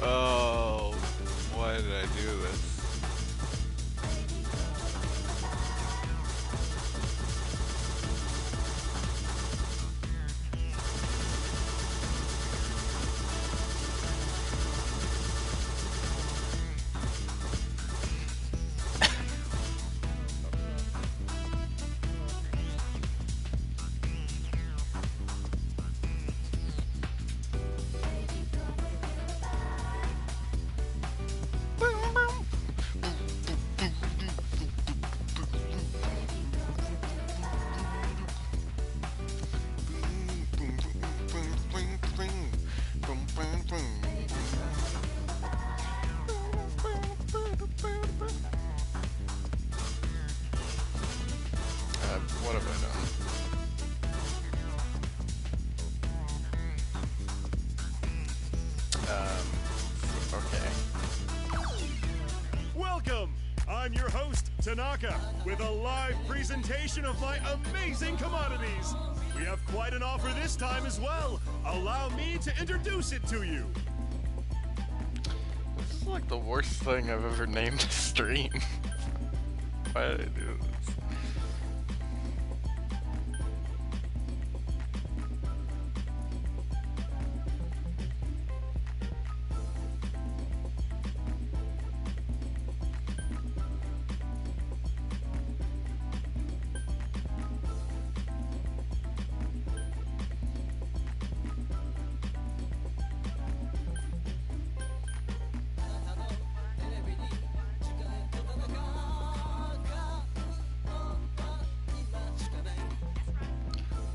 Oh, why did I do this? What have I done? Okay. Welcome! I'm your host, Tanaka, with a live presentation of my amazing commodities. We have quite an offer this time as well. Allow me to introduce it to you. This is like the worst thing I've ever named a stream. Why did I do this?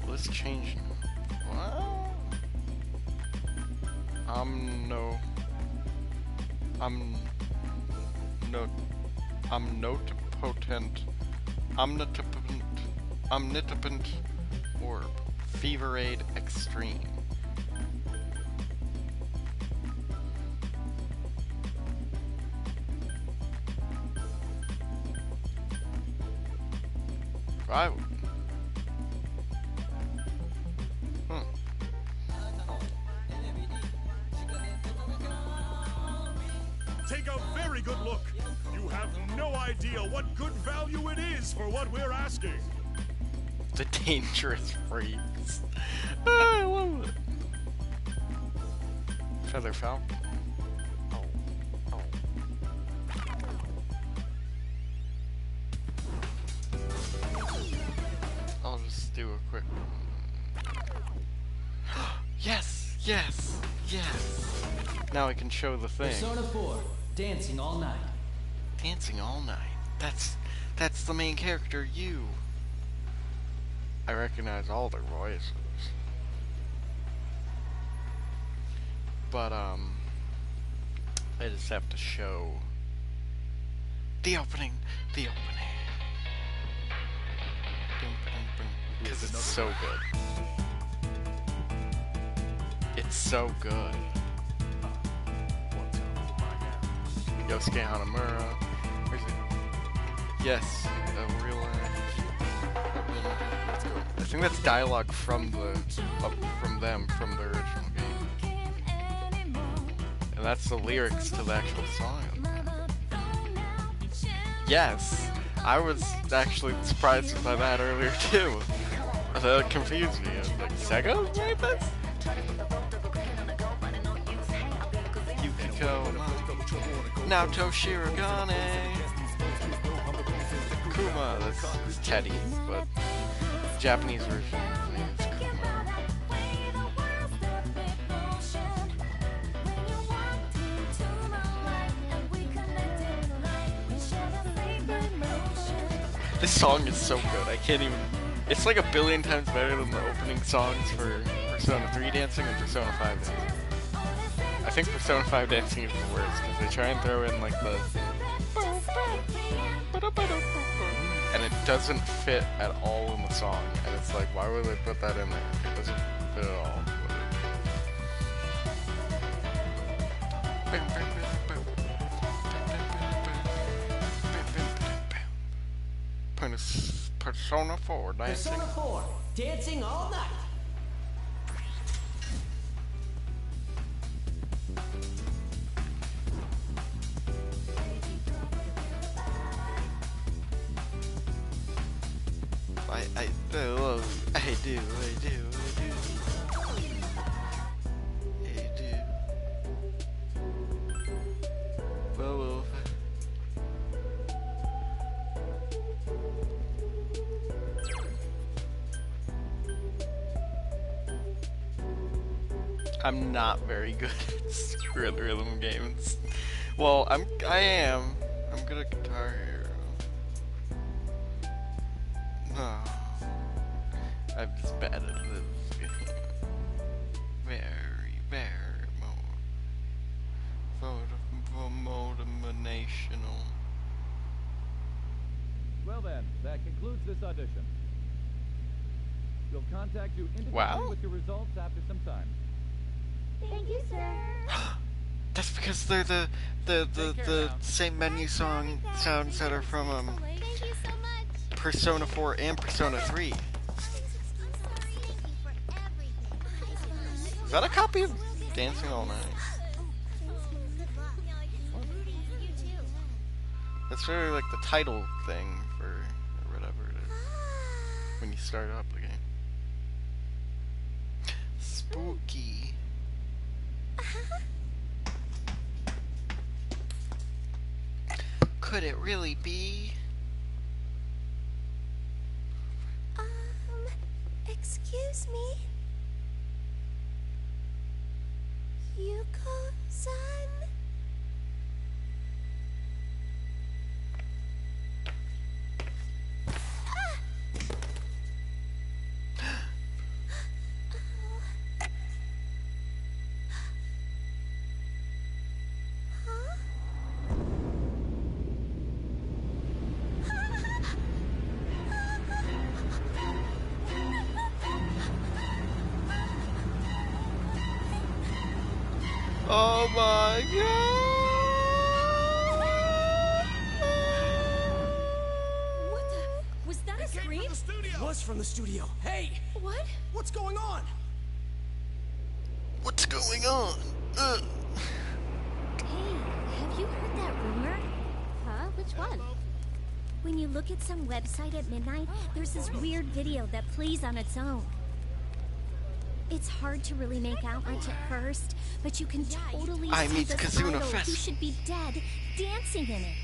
Let's change. What? Omnipotent orb. Feverade Extreme. Right. Take a very good look. You have no idea what good value it is for what we're asking. The dangerous freaks. I love it. Feather Falcon. I'll just do a quick. Yes, yes, yes. Now I can show the thing. Persona 4, Dancing All Night. Dancing All Night. That's the main character, you. I recognize all their voices. But, I just have to show the opening. Because it's so good. It's so good. Yosuke Hanamura. Where's it? Yes, real life. Let's go. I think that's dialogue from from the original game. And that's the lyrics to the actual song. Yes, I was actually surprised by that earlier too. That confused me. I was like, Sega made this? Yukiko, Naoto Shirogane, Kuma, that's Teddy, but the Japanese version is Kuma. This song is so good, I can't even... It's like a billion times better than the opening songs for Persona 3 Dancing and Persona 5 Dancing. I think Persona 5 Dancing is the worst, because they try and throw in like the... And it doesn't fit at all in the song, and it's like, why would they put that in there? It doesn't fit at all. Persona 4 Dancing. Persona 4, Dancing All Night. I love, I do, I do, I do. I do. Whoa. I'm not very good at rhythm games. Well, I am. I'm good at Guitar Hero. No. I'm just bad at this game. Very motivational. Well then, that concludes this audition. We'll contact you individually Wow. with your results after some time. Thank you, sir. That's because they're the same menu song sounds that are from Thank you so much. Persona 4 and Persona 3. Is that a copy of Dancing All Night? That's really like the title thing for or whatever it is when you start up the game. Spooky. Could it really be? Excuse me? Yuko-san? Oh my god! What the? Was that a scream? From the studio. Was from the studio. Hey! What? What's going on? What's going on? Hey, have you heard that rumor? Huh? Which one? When you look at some website at midnight, there's this weird video that plays on its own. It's hard to really make out much at first, but you can totally I see meet this Kazuna idol Fest. who should be dead dancing in it.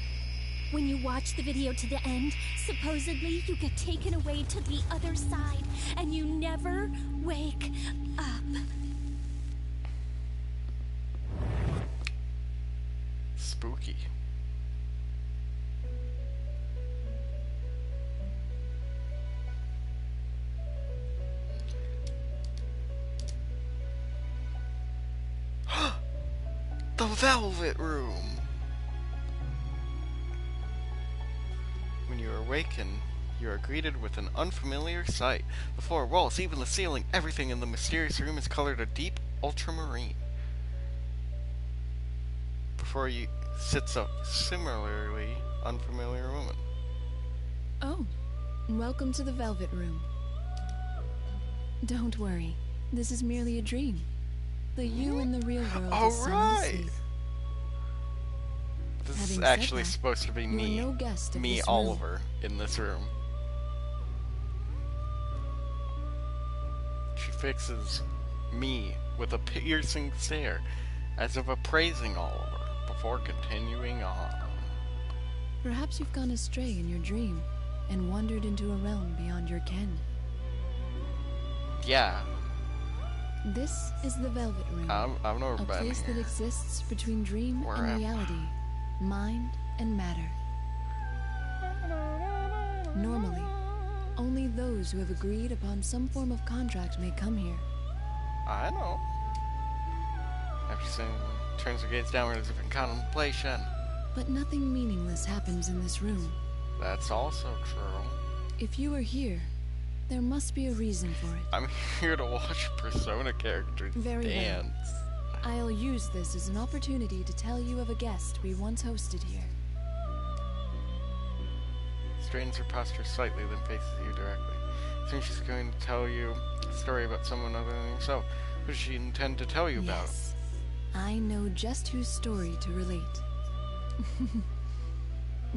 When you watch the video to the end, supposedly you get taken away to the other side, and you never wake up. Spooky. The Velvet Room! When you awaken, you are greeted with an unfamiliar sight. The floor, walls, even the ceiling, everything in the mysterious room is colored a deep ultramarine. Before you sits a similarly unfamiliar woman. Oh, welcome to the Velvet Room. Don't worry, this is merely a dream. The you in the real world All is sound right. asleep. This Having is said actually that, supposed to be you are me. no guest of Me, this room. Oliver, in this room. She fixes me with a piercing stare, as if appraising Oliver, before continuing on. Perhaps you've gone astray in your dream and wandered into a realm beyond your ken. Yeah, This is the Velvet Room, I've never a been place that here. exists between dream Where am and I? reality, mind and matter. Normally, only those who have agreed upon some form of contract may come here. I know. After saying, turns her gaze downward as if in contemplation. But nothing meaningless happens in this room. That's also true. If you are here, there must be a reason for it. I'm here to watch Persona characters Very well. dance. I'll use this as an opportunity to tell you of a guest we once hosted here. Straightens her posture slightly, then faces you directly. Seems she's going to tell you a story about someone other than yourself. What does she intend to tell you about? Yes, I know just whose story to relate.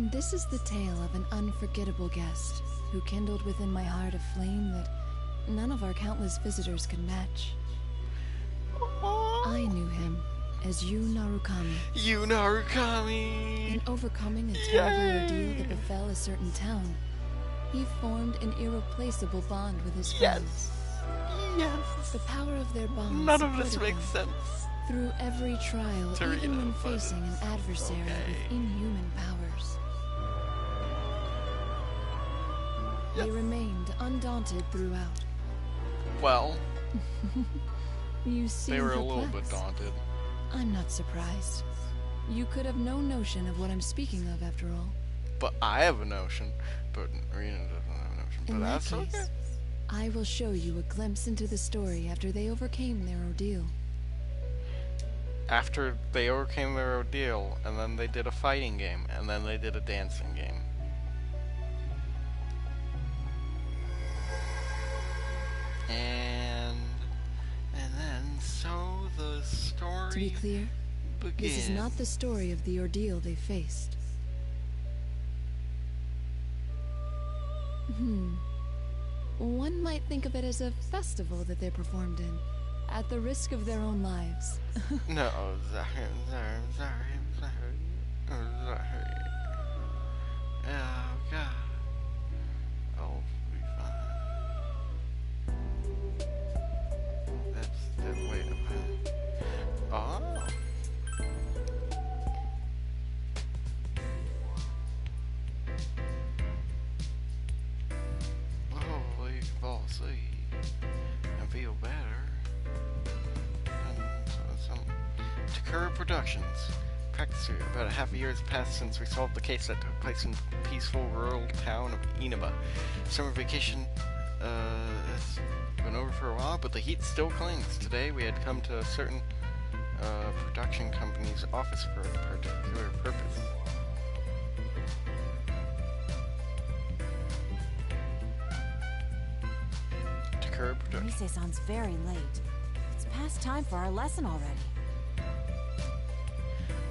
This is the tale of an unforgettable guest who kindled within my heart a flame that none of our countless visitors could match. I knew him as Yu Narukami. Yu Narukami! In overcoming a terrible ordeal that befell a certain town, he formed an irreplaceable bond with his friends. Yes! The power of their bond None of this supported makes them sense. through every trial, even when facing an adversary with inhuman powers. They remained undaunted throughout. Well, You seem they were a little perplexed. bit daunted. I'm not surprised. You could have no notion of what I'm speaking of, after all. But I have a notion. But Rena doesn't have a notion. But In that that's case, okay. I will show you a glimpse into the story after they overcame their ordeal. After they overcame their ordeal, and then they did a fighting game, and then they did a dancing game. And then so the story To be clear, begins. this is not the story of the ordeal they faced. One might think of it as a festival that they performed in, at the risk of their own lives. No, sorry. Oh God. Oh, we fine. Wait a minute. Oh. Hopefully you can fall asleep and feel better. Takura Productions. Practice about a half a year has passed since we solved the case that took place in the peaceful rural town of Inaba. Summer vacation has been over for a while, but the heat still clings. Today we had come to a certain production company's office for a particular purpose. Takura Productions. Rise sounds very late. It's past time for our lesson already.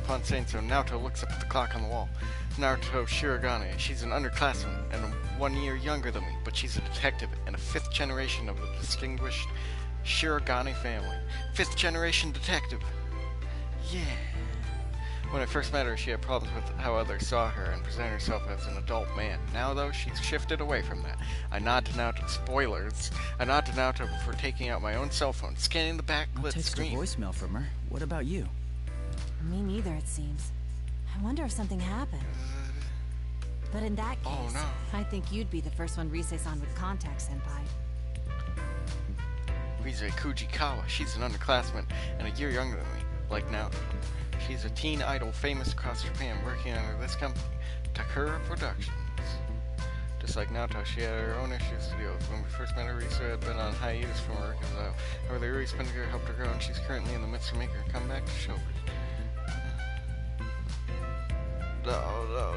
Upon saying so, Naoto looks up at the clock on the wall. Naruto Shirogane. She's an underclassman and 1 year younger than me, but she's a detective and a 5th generation of the distinguished Shirogane family. 5th generation detective. Yeah. When I first met her, she had problems with how others saw her and presented herself as an adult man. Now, though, she's shifted away from that. I nod to Naoto. Spoilers. I nod to Naoto before taking out my own cell phone, scanning the backlit Text a screen. voicemail from her. What about you? Me neither, it seems. I wonder if something happened. But in that case, Oh, no. I think you'd be the first one Rise-san would contact, Senpai. Rise Kujikawa. She's an underclassman and a year younger than me, like Naoto. She's a teen idol famous across Japan, working under this company, Takura Productions. Just like Naoto, she had her own issues to deal with. When we first met her, Risa had been on hiatus from work as well. However, the Risa Spinnaker helped her grow, and she's currently in the midst of making her comeback to showbiz. No.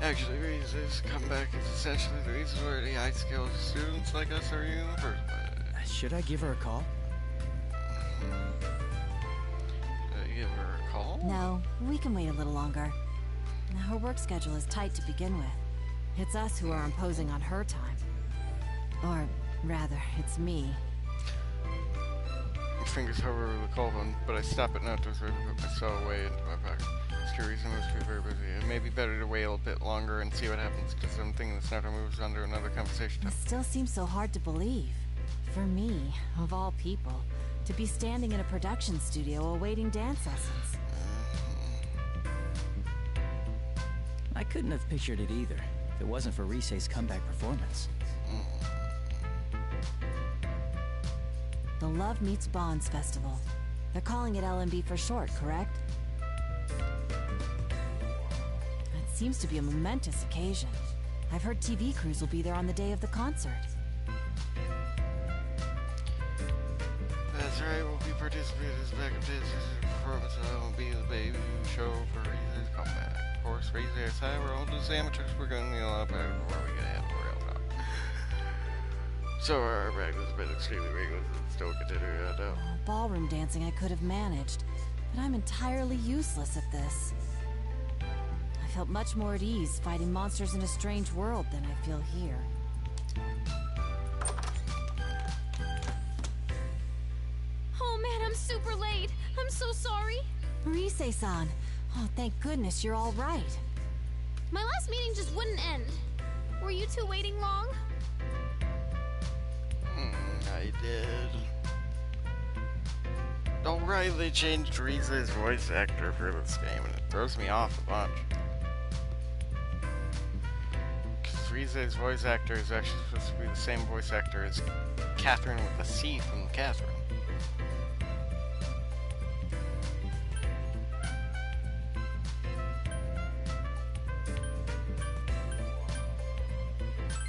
Actually, Risa's comeback is essentially the reason where the high-skilled students like us are in the first place. Should I give her a call? Give her a call? No, we can wait a little longer. Her work schedule is tight to begin with. It's us who are imposing on her time. Or, rather, it's me. My fingers hover over the call phone, but I stop it not to put my cell away into my pocket. Reason must be very busy. It may be better to wait a bit longer and see what happens, because I'm thinking this Naruto moves under another conversation. It still seems so hard to believe. For me, of all people, to be standing in a production studio awaiting dance lessons. I couldn't have pictured it either, if it wasn't for Rise's comeback performance. The Love Meets Bonds Festival. They're calling it LMB for short, correct? It seems to be a momentous occasion. I've heard TV crews will be there on the day of the concert. That's right, we'll be participating in this backup dancers performance and I will be the baby show for Rise's comeback. Of course, Rise aside, we're all just amateurs, we're gonna need a lot better before we get ahead of the real top. So our practice has been extremely rigorous and still continuing right now. Ballroom dancing I could have managed, but I'm entirely useless at this. I felt much more at ease fighting monsters in a strange world than I feel here. Oh man, I'm super late. I'm so sorry. Rise-san. Oh, thank goodness you're all right. My last meeting just wouldn't end. Were you two waiting long? I did. Oh right, they changed Rise's voice actor for this game, and it throws me off a bunch. Because Rise's voice actor is actually supposed to be the same voice actor as Catherine with a C from Catherine.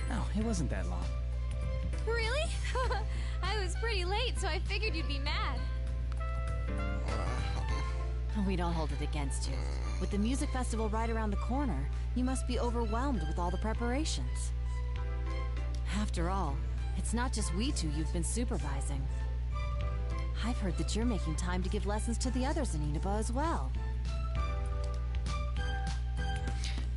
No, it wasn't that long. Really? I was pretty late, so I figured you'd be mad. We don't hold it against you. With the music festival right around the corner, you must be overwhelmed with all the preparations. After all, it's not just we two you've been supervising. I've heard that you're making time to give lessons to the others in Inaba as well.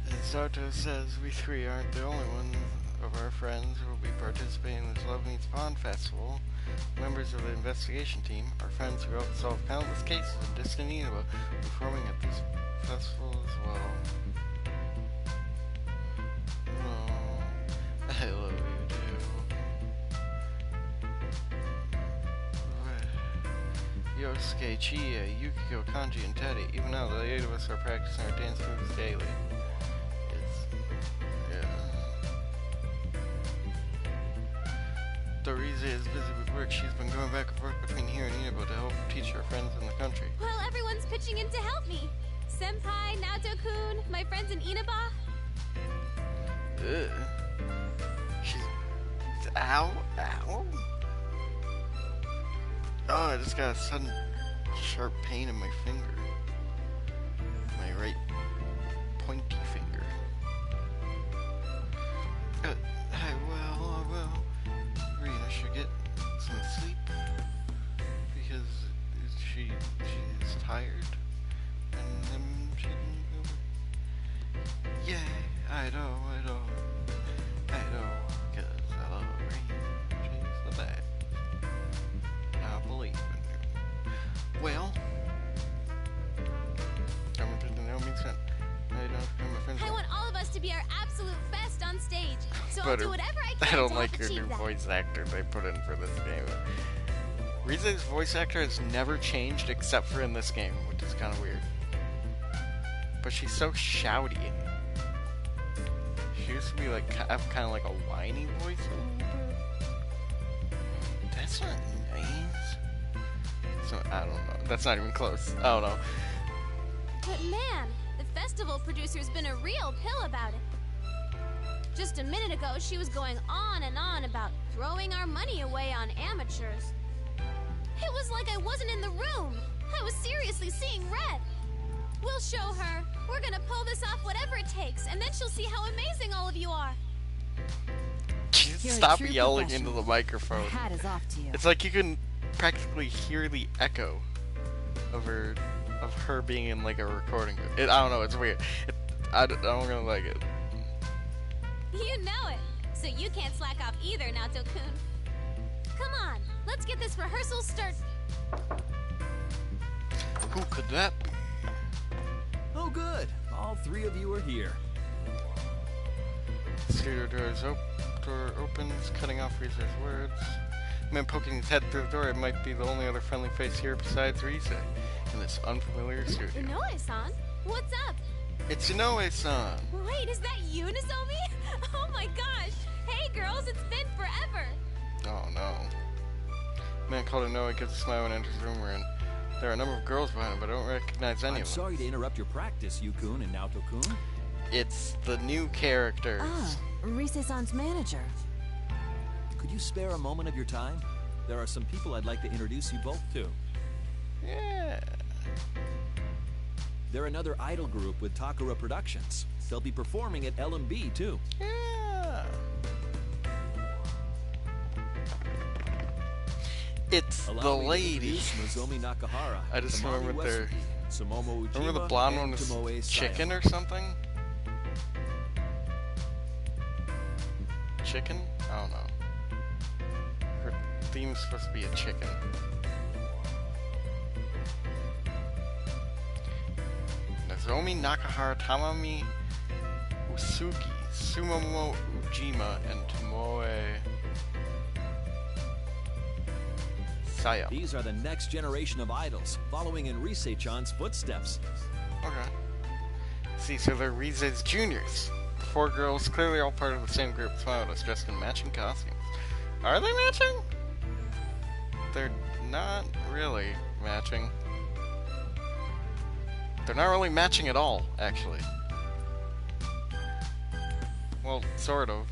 As Zato says, we three aren't the only ones of our friends who will be participating in this Love Meets Pond Festival. Members of the investigation team, our friends who helped solve countless cases in distant Inaba, will be performing at this festival as well. Oh, I love you too. Yosuke, Chie, Yukiko, Kanji, and Teddy. Even now, the 8 of us are practicing our dance moves daily. Though Rise is busy with work, she's been going back and forth between here and Inaba to help teach her friends in the country. Well, everyone's pitching in to help me. Senpai, Naoto-kun, my friends in Inaba. Ugh. She's... Ow? Ow? Oh, I just got a sudden sharp pain in my finger. My right pointy finger. I will. Rena should get some sleep because she's tired, and then she can go. Yeah, I know, because I love Rena. She's the best. I believe in her. Well, coming to the no means sent. I want all of us to be our absolute best on stage, so I'll But do whatever I can I don't to like help her achieve new that. voice actor they put in for this game. Rise's voice actor has never changed except for in this game, which is kind of weird. But she's so shouty. She used to be like have kind of like a whiny voice a little bit. That's not nice. So I don't know. That's not even close. I don't know. But man, the festival producer's been a real pill about it. Just a minute ago, she was going on and on about throwing our money away on amateurs. It was like I wasn't in the room. I was seriously seeing red. We'll show her. We're gonna pull this off whatever it takes, and then she'll see how amazing all of you are. You're a Stop true yelling into professional. the microphone. My hat is off to you. It's like you can practically hear the echo of her being in like a recording. I don't know. It's weird. I don't gonna like it. You know it, so you can't slack off either, Naoto-kun. Come on, let's get this rehearsal started. Who could that be? Oh, good. All three of you are here. Studio door opens, cutting off Rise's words. Man poking his head through the door, it might be the only other friendly face here besides Rise in this unfamiliar studio. Inoue-san, what's up? It's Inoue-san. Wait, is that you, Nozomi? Oh my gosh! Hey girls, it's been forever! Oh no. Man called Inoue gives a smile and enters the room we're in. There are a number of girls behind him, but I don't recognize any I'm of them. sorry to interrupt your practice, Yu-kun and Naoto-kun. It's the new characters. Ah, Rise-san's manager. Could you spare a moment of your time? There are some people I'd like to introduce you both to. Yeah. They're another idol group with Takara Productions. They'll be performing at LMB too. Yeah. It's the Allow me to lady. introduce Nozomi Nakahara. I just Tamami remember their- Uesugi, Sumomo Ujima, Remember the blonde and one was Tomoe chicken Sayama. or something? chicken? I don't know. Her theme's supposed to be a chicken. Nozomi Nakahara, Tamami Usugi, Sumomo Ujima, and Tomoe Saya. These are the next generation of idols, following in Rise-chan's footsteps. Okay. See, so they're Rize's juniors. The 4 girls, clearly all part of the same group, smiled us dressed in matching costumes. Are they matching? They're not really matching. They're not really matching at all, actually. Well, sort of.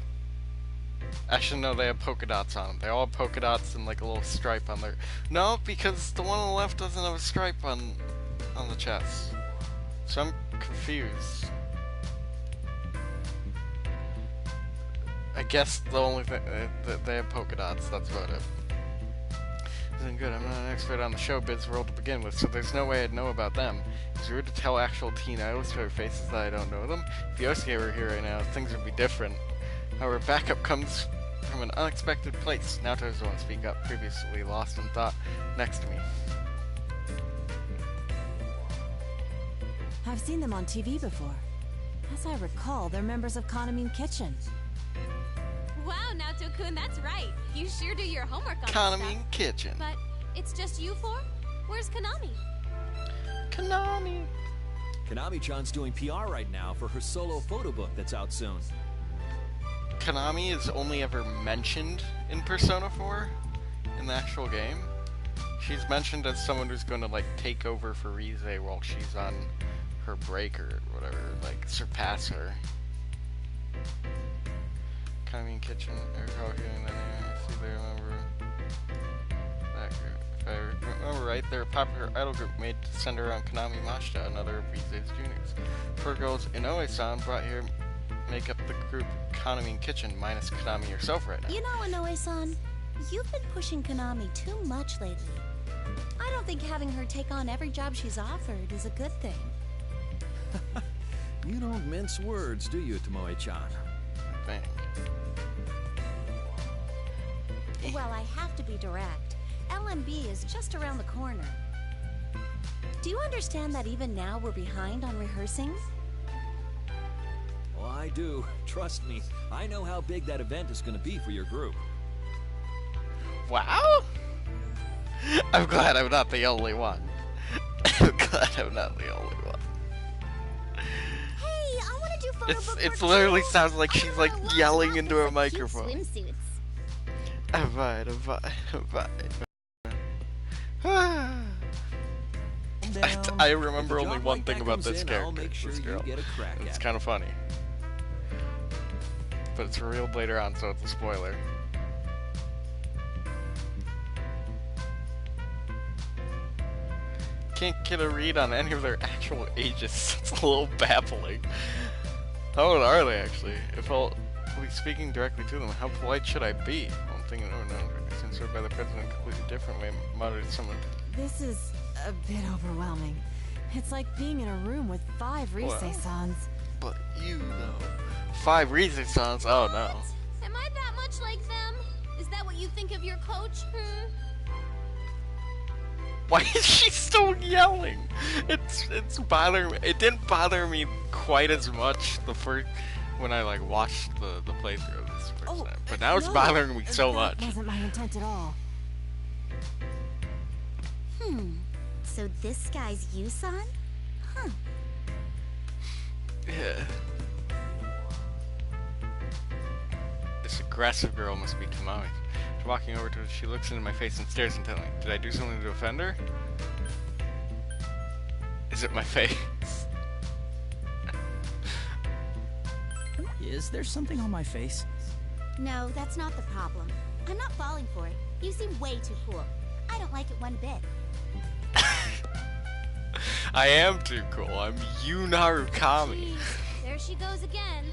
Actually, no, they have polka dots on them. They all have polka dots and like a little stripe on their... No, because the one on the left doesn't have a stripe on the chest. So I'm confused. I guess the only thing... they have polka dots, that's about it. Isn't good, I'm not an expert on the showbiz world to begin with, so there's no way I'd know about them. It's rude to tell actual teen idols to their faces that I don't know them. If Yosuke were here right now, things would be different. However, backup comes from an unexpected place. Naoto's the one to speak up, previously lost in thought, next to me. I've seen them on TV before. As I recall, they're members of Kanamine Kitchen. Wow, Naoto-kun, that's right. You sure do your homework on Kanamine Kitchen. But it's just you 4? Where's Konami? Konami. Konami-chan's doing PR right now for her solo photo book that's out soon. Konami is only ever mentioned in Persona 4 in the actual game. She's mentioned as someone who's going to like take over for Rise while she's on her break or whatever, like surpass her. Konami Kitchen, I recall hearing that name. I see they remember that group. If I remember right, they're a popular idol group made to center around Konami Mashita, another of Rize's juniors. 4 girls Inoue-san brought here make up the group Konami Kitchen, minus Konami herself right now. You know, Inoue-san, you've been pushing Konami too much lately. I don't think having her take on every job she's offered is a good thing. You don't mince words, do you, Tomoe-chan? I think. Well, I have to be direct. LMB is just around the corner. Do you understand that even now we're behind on rehearsing? Oh, I do. Trust me, I know how big that event is going to be for your group. Wow! I'm glad I'm not the only one. I'm glad I'm not the only one. Hey, I want to do photo book work It literally too. sounds like she's like yelling into a Cute microphone. swimsuits. I'm fine, I'm fine, I'm fine. I remember If a only job one like thing that about comes this in, character, I'll make sure this you girl. get a crack It's at kind of funny. But it's revealed later on, so it's a spoiler. Can't get a read on any of their actual ages. It's a little baffling. How old are they actually? If I'll be speaking directly to them, how polite should I be? Well, I'm thinking, oh no, censored by the president a completely different way, moderate someone. This is a bit overwhelming. It's like being in a room with 5 Rise-sans. But you though. 5 reason songs, oh no. Am I that much like them? Is that what you think of your coach? Why is she still yelling? It's bothering me. It didn't bother me quite as much the first when I like watched the playthrough of this first time. But now it's bothering me so much. That wasn't my intent at all. So this guy's Yusan? Huh. Yeah. This aggressive girl must be Tomoe. Walking over to her, she looks into my face and stares intently. Did I do something to offend her? Is it my face? Is there something on my face? No, that's not the problem. I'm not falling for it. You seem way too cool. I don't like it one bit. I am too cool. I'm Yunarukami. Jeez, there she goes again.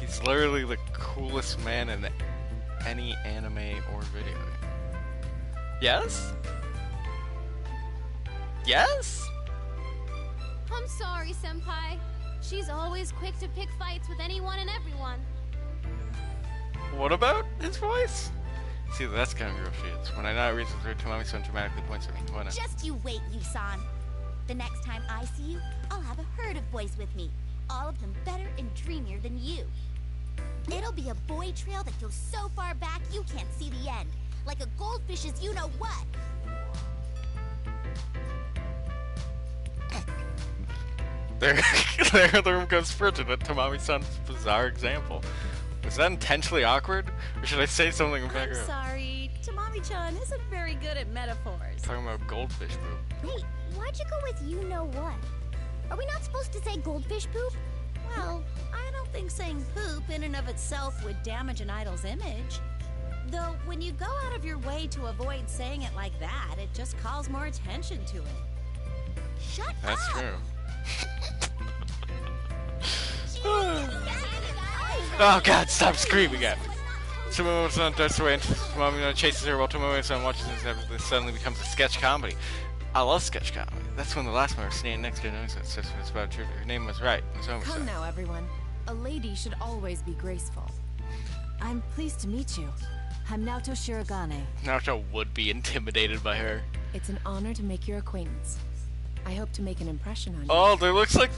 He's literally the coolest man in any anime or video game. Yes? Yes? I'm sorry, Senpai. She's always quick to pick fights with anyone and everyone. What about his voice? See, that's kind of real shit. When I not reason through Tamami-san dramatically points at me. Why not? Just you wait, Yusan. The next time I see you, I'll have a herd of boys with me. All of them better and dreamier than you. It'll be a boy trail that goes so far back you can't see the end. Like a goldfish's you-know-what. There the room goes frigid at Tamami-san's bizarre example. Was that intentionally awkward? Or should I say something in the I'm background? sorry. Tamami-chan isn't very good at metaphors. Talking about goldfish poop. Wait, why'd you go with you-know-what? Are we not supposed to say goldfish poop? Well, I don't think saying poop in and of itself would damage an idol's image. Though, when you go out of your way to avoid saying it like that, it just calls more attention to it. Shut That's up! true. Oh god, stop screaming at me. Tamami-san darts away and Tamami chases her while Tamami-san watches this and this suddenly becomes a sketch comedy. I love sketch comedy. That's when the last member standing next to her knows that says it's about truth. Her name was right. Come now, everyone. A lady should always be graceful. I'm pleased to meet you. I'm Naoto Shirogane. Naruto would be intimidated by her. It's an honor to make your acquaintance. I hope to make an impression on you. Oh, it looks like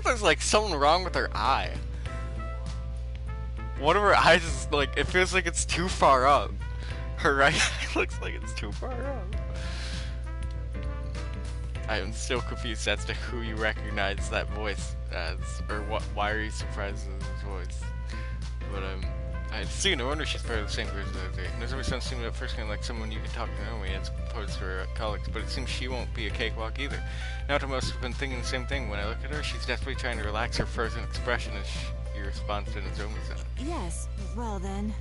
there's like something wrong with her eye. One of her eyes is like, it feels like it's too far up. Her right eye looks like it's too far up. I am still confused as to who you recognize that voice as, or what. Why are you surprised at his voice? But I see. No wonder she's part of the same group as the other day. Nozomi-san seemed at first kind of like someone you could talk to normally, as opposed to her colleagues. But it seems she won't be a cakewalk either. Naoto must have been thinking the same thing. When I look at her, she's desperately trying to relax her frozen expression as she responds to Nozomi-san. Yes, well then.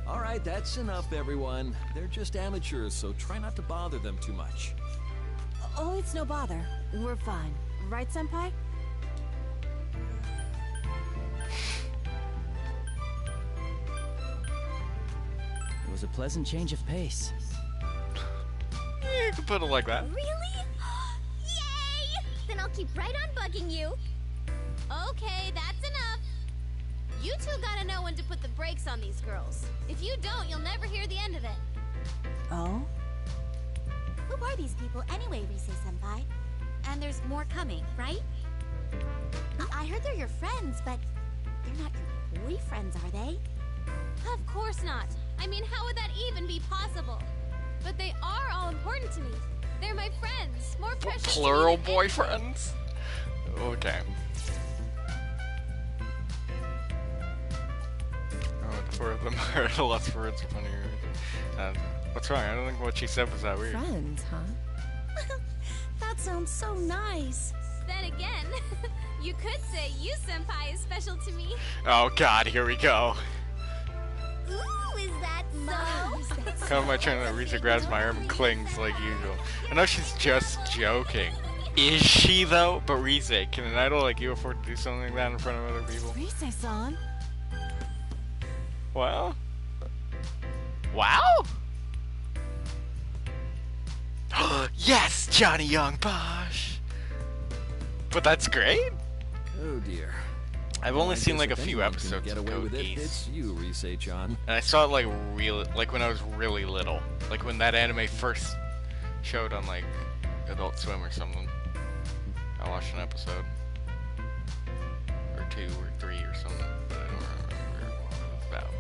Alright, that's enough, everyone. They're just amateurs, so try not to bother them too much. Oh, it's no bother. We're fine. Right, Senpai? It was a pleasant change of pace. Yeah, you can put it like that. Really? Yay! Then I'll keep right on bugging you. Okay, that's enough. You two gotta know when to put the brakes on these girls. If you don't, you'll never hear the end of it. Oh? Who are these people anyway, Rise-senpai? And there's more coming, right? I heard they're your friends, but they're not your boyfriends, are they? Of course not. I mean, how would that even be possible? But they are all important to me. They're my friends, more precious to me Plural than anything. boyfriends? Okay. Oh, the four of them are lots of words funny. What's wrong? I don't think what she said was that weird. Friends, huh? That sounds so nice. Then again, you could say you senpai is special to me. Oh god, here we go. Ooh, is that so? Come my turn and Risa grabs my arm and clings like usual. I know she's just joking. Is she though? But Risa, can an idol like you afford to do something like that in front of other people? Rise-san? Wow. Wow? Yes, Johnny Young Bosch. But that's great. Oh dear. I've only I seen guess like a if few anyone can episodes get of away Code with it, Geass. it's you, Rise-chan. And I saw it like when I was really little. Like when that anime first showed on like Adult Swim or something. I watched an episode. Or 2 or 3 or something. But I don't remember what it was about.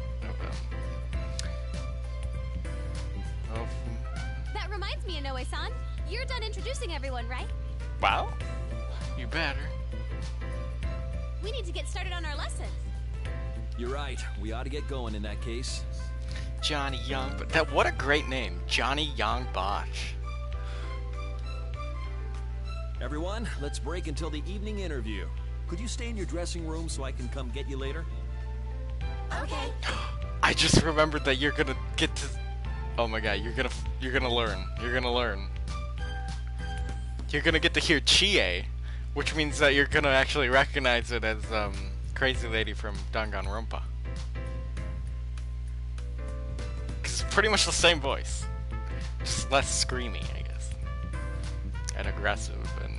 Oh, That reminds me, Inoue-san. You're done introducing everyone, right? wow. You better. We need to get started on our lessons. You're right. We ought to get going in that case. Johnny Young, but that what a great name, Johnny Young Bosch. Everyone, let's break until the evening interview. Could you stay in your dressing room so I can come get you later? Okay. I just remembered that you're gonna get to. Oh my god, you're gonna learn. You're gonna learn. You're gonna get to hear Chie, which means that you're gonna actually recognize it as Crazy Lady from Danganronpa. Cause it's pretty much the same voice, just less screamy, I guess, and aggressive and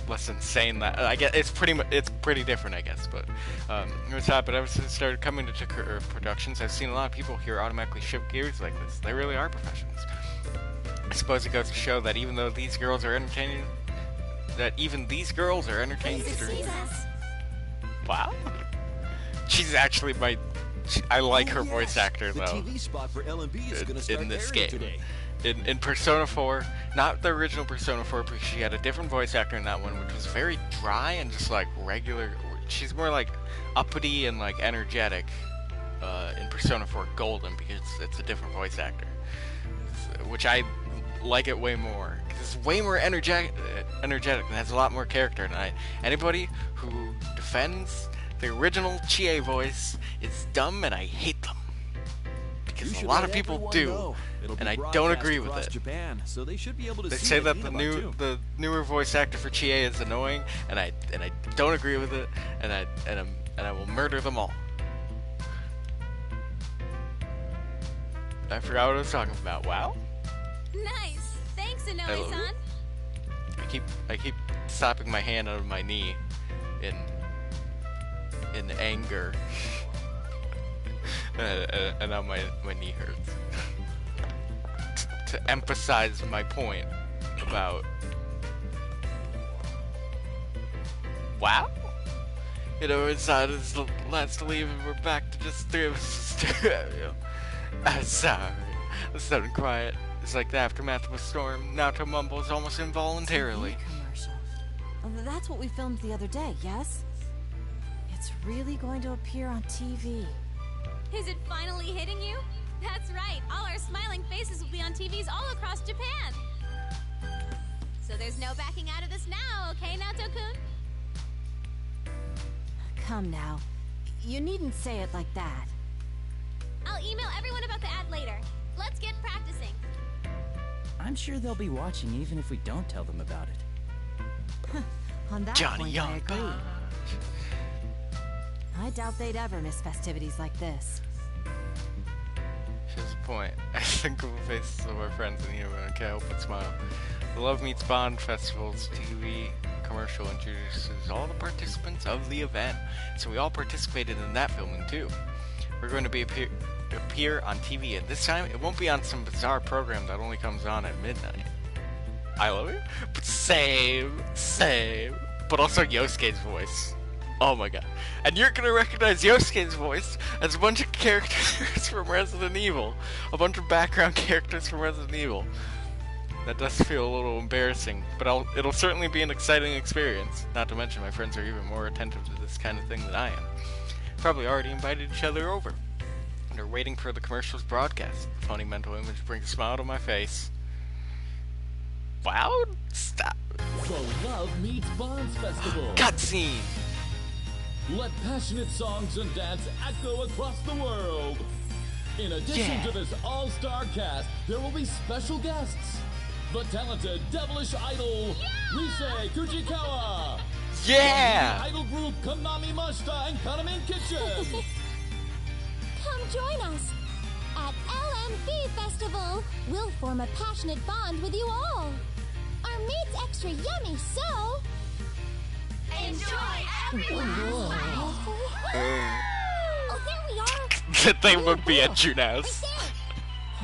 less insane. That I guess it's pretty different, I guess. But what's happened ever since I started coming to Takura Productions, I've seen a lot of people here automatically shift gears like this. They really are professionals. I suppose it goes to show that even though these girls are entertaining, Wow. She's actually I like her voice actor the though. TV spot for L&B is gonna start in this airing game. today. In Persona 4, not the original Persona 4, because she had a different voice actor in that one, which was very dry and just like regular. She's more like uppity and like energetic in Persona 4 Golden, because it's a different voice actor, which I like it way more. It's way more energetic and has a lot more character. And anybody who defends the original Chie voice is dumb, and I hate them. Because a lot of people do, and I don't agree with it. Japan, so they should be able to They see say what that Inaba the newer voice actor for Chie is annoying, and I don't agree with it, and I will murder them all. I forgot what I was talking about. Wow. Nice. Thanks, Inoue-san. I keep slapping my hand out of my knee in anger. And now my knee hurts. To emphasize my point about... Wow! You know, it's the last to leave and we're back to just three of us. I'm sorry. I'm starting quiet. It's like the aftermath of a storm. Naoto mumbles almost involuntarily. Commercial. Oh, that's what we filmed the other day, yes? It's really going to appear on TV. Is it finally hitting you? That's right, all our smiling faces will be on TVs all across Japan. So there's no backing out of this now, okay, Naoto-kun? Come now. You needn't say it like that. I'll email everyone about the ad later. Let's get practicing. I'm sure they'll be watching even if we don't tell them about it. On that Johnny point, Young I agree. I doubt they'd ever miss festivities like this. Here's the point. I think of the faces of our friends in here and I can't help but smile. The Love Meets Bond Festival's TV commercial introduces all the participants of the event, so we all participated in that filming too. We're going to appear on TV, and this time it won't be on some bizarre program that only comes on at midnight. I love it, but same, but also Yosuke's voice. Oh my god. And you're gonna recognize Yosuke's voice as a bunch of characters from Resident Evil. A bunch of background characters from Resident Evil. That does feel a little embarrassing, but it'll certainly be an exciting experience. Not to mention my friends are even more attentive to this kind of thing than I am. Probably already invited each other over. And are waiting for the commercial's broadcast. Funny mental image brings a smile to my face. Wow, stop. The Love Meets Bonds Festival. Cutscene! Let passionate songs and dance echo across the world. In addition to this all-star cast, there will be special guests. The talented devilish idol, Risei Kujikawa. Yeah! The idol group Konami Mashita and Kanamin Kitchen. Come join us. At LMB Festival, we'll form a passionate bond with you all. Our meat's extra yummy, so... Enjoy, everyone! Oh, there we are! That they would be at June's.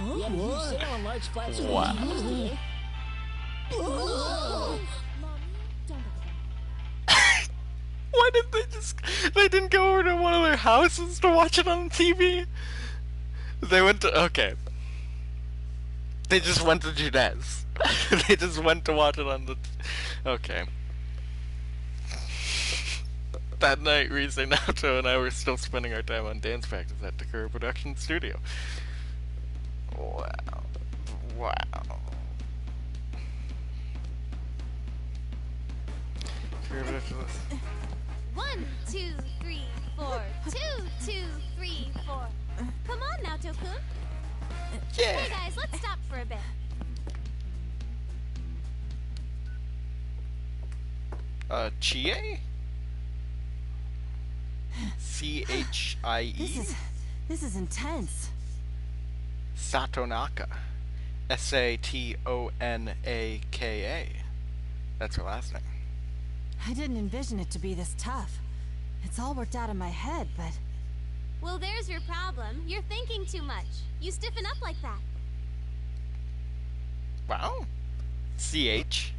We had a huge sale on large flats for Wow. TVs today. Why did they didn't go over to one of their houses to watch it on TV? They went to, okay. They just went to June's. They just went to watch it on the, okay. That night, Risei, Naoto, and I were still spending our time on dance practice at Takura Production Studio. Wow. Wow. One, 2, 3, 4. 2, 2, 3, 4. Come on, Naoto-kun. Yeah. Hey guys, let's stop for a bit. Chie? C-H-I-E? This is intense. Satonaka. S-A-T-O-N-A-K-A. That's her last name. I didn't envision it to be this tough. It's all worked out in my head, but... Well, there's your problem. You're thinking too much. You stiffen up like that. Wow. CHIE.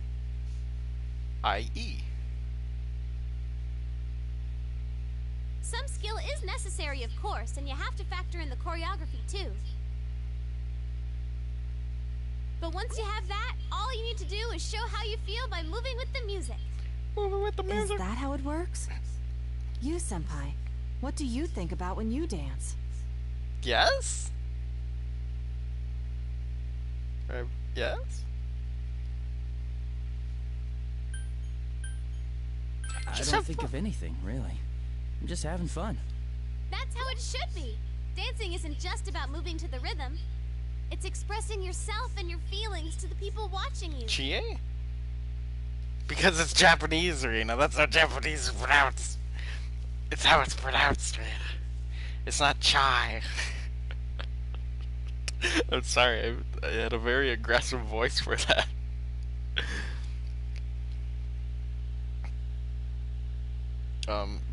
Some skill is necessary, of course, and you have to factor in the choreography, too. But once you have that, all you need to do is show how you feel by moving with the music. Moving with the music. Is that how it works? You, Senpai, what do you think about when you dance? Yes? Yes? I don't think of anything, really. I'm just having fun. That's how it should be. Dancing isn't just about moving to the rhythm. It's expressing yourself and your feelings to the people watching you. Chie? Because it's Japanese, Rena. That's how Japanese is pronounced. It's how it's pronounced, Rena. It's not chai. I'm sorry, I had a very aggressive voice for that.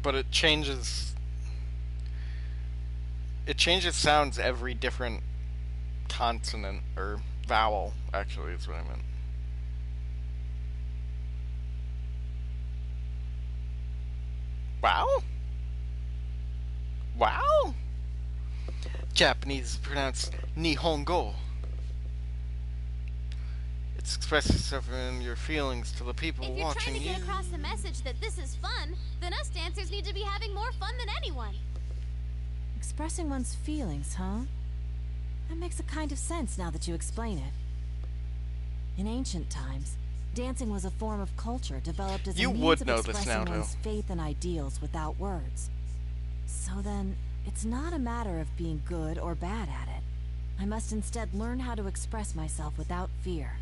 But it changes sounds every different consonant, or vowel, actually, is what I meant. Wow? Wow? Japanese is pronounced Nihongo. It expresses itself in your feelings to the people watching you. If you're trying to get across the message that this is fun, then us dancers need to be having more fun than anyone. Expressing one's feelings, huh? That makes a kind of sense now that you explain it. In ancient times, dancing was a form of culture developed as a means of expressing one's faith and ideals without words. So then, it's not a matter of being good or bad at it. I must instead learn how to express myself without fear.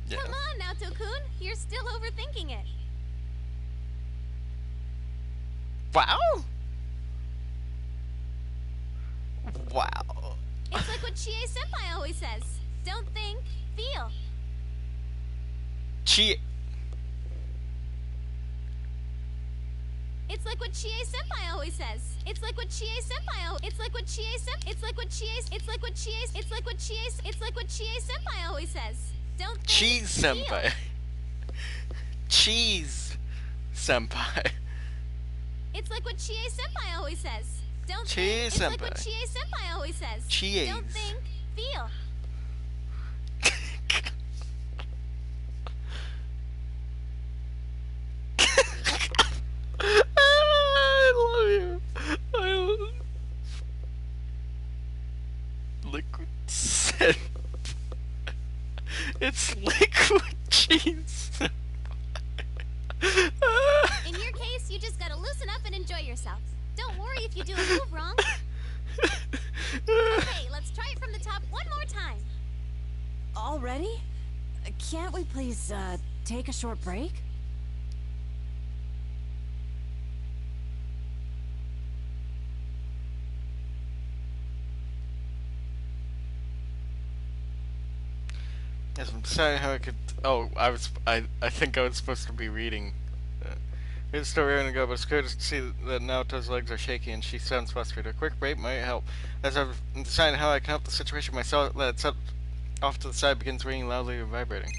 Yeah. Come on, Naoto-kun. You're still overthinking it. Wow! Wow. It's like what Chie-senpai always says. Don't think, feel. It's like what Chie-senpai always says. It's like what Chie-senpai It's like what Chie-senpai It's like what Chie-senpai always says. Don't think, Cheese-senpai. Cheese-senpai. It's like what Chie-senpai always says. Don't think. Cheese It's like senpai. what Chie-senpai always says. Cheese. Don't think, feel. I love you. Liquid senpai. It's liquid cheese. In your case, you just gotta loosen up and enjoy yourself. Don't worry if you do a move wrong. Okay, let's try it from the top one more time. Already? Can't we please, take a short break? Yes, I'm deciding how I could. Oh, I think I was supposed to be reading. Here's the story I'm gonna go, but it's good to see that Naoto's legs are shaky and she sounds frustrated. A quick break might help. As I'm deciding how I can help the situation, my cell that's up off to the side begins ringing loudly and vibrating.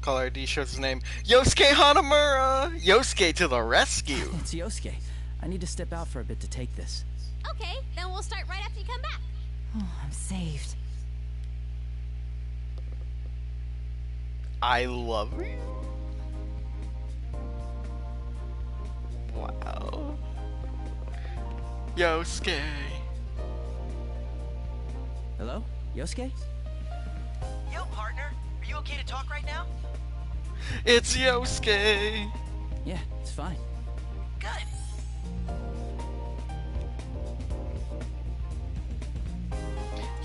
Caller ID shows his name. Yosuke Hanamura! Yosuke to the rescue! It's Yosuke. I need to step out for a bit to take this. Okay, then we'll start right after you come back. Oh, I'm saved. I love you. Wow. Yosuke. Hello? Yosuke? Yo, partner. Are you okay to talk right now? It's Yosuke. Yeah, it's fine. Good.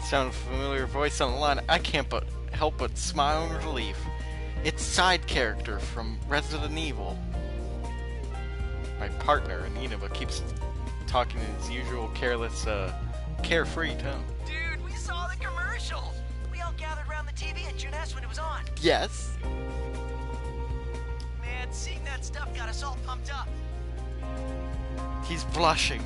Sound of a familiar voice on the line. I can't help but smile in relief. It's side character from Resident Evil. My partner, Nineveh, keeps talking in his usual careless, carefree tone. Dude, we saw the commercial. We all gathered around the TV and Juness when it was on. Yes. Man, seeing that stuff got us all pumped up. He's blushing.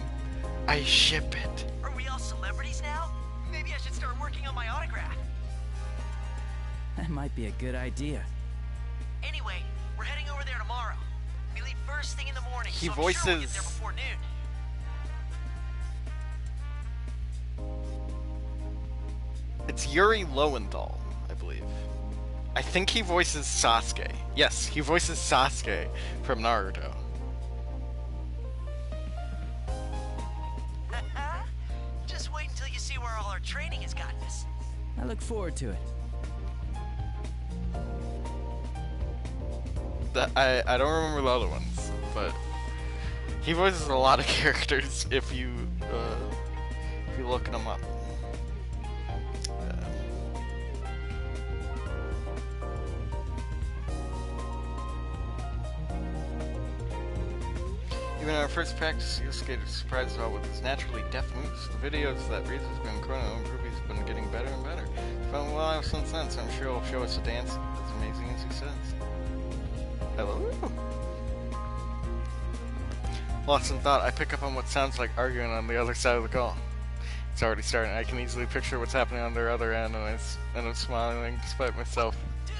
I ship it. Are we all celebrities now? Maybe I should start working on my autograph. That might be a good idea. Anyway, we're heading over there tomorrow. We leave first thing in the morning, He so voices... I'm sure we'll get there before noon. It's Yuri Lowenthal, I believe. I think he voices Sasuke. Yes, he voices Sasuke from Naruto. Just wait until you see where all our training has gotten us. I look forward to it. I don't remember the other ones, but he voices a lot of characters if you look them up. Even in our first practice, Yosuke was surprised about with his naturally deaf moves. The videos that Riz has been growing on Ruby's been getting better and better. It's been a while since then, so I'm sure he'll show us a dance as amazing as he says. Hello? Lost in thought, I pick up on what sounds like arguing on the other side of the call. It's already starting. I can easily picture what's happening on their other end, and I'm smiling despite myself. Dude!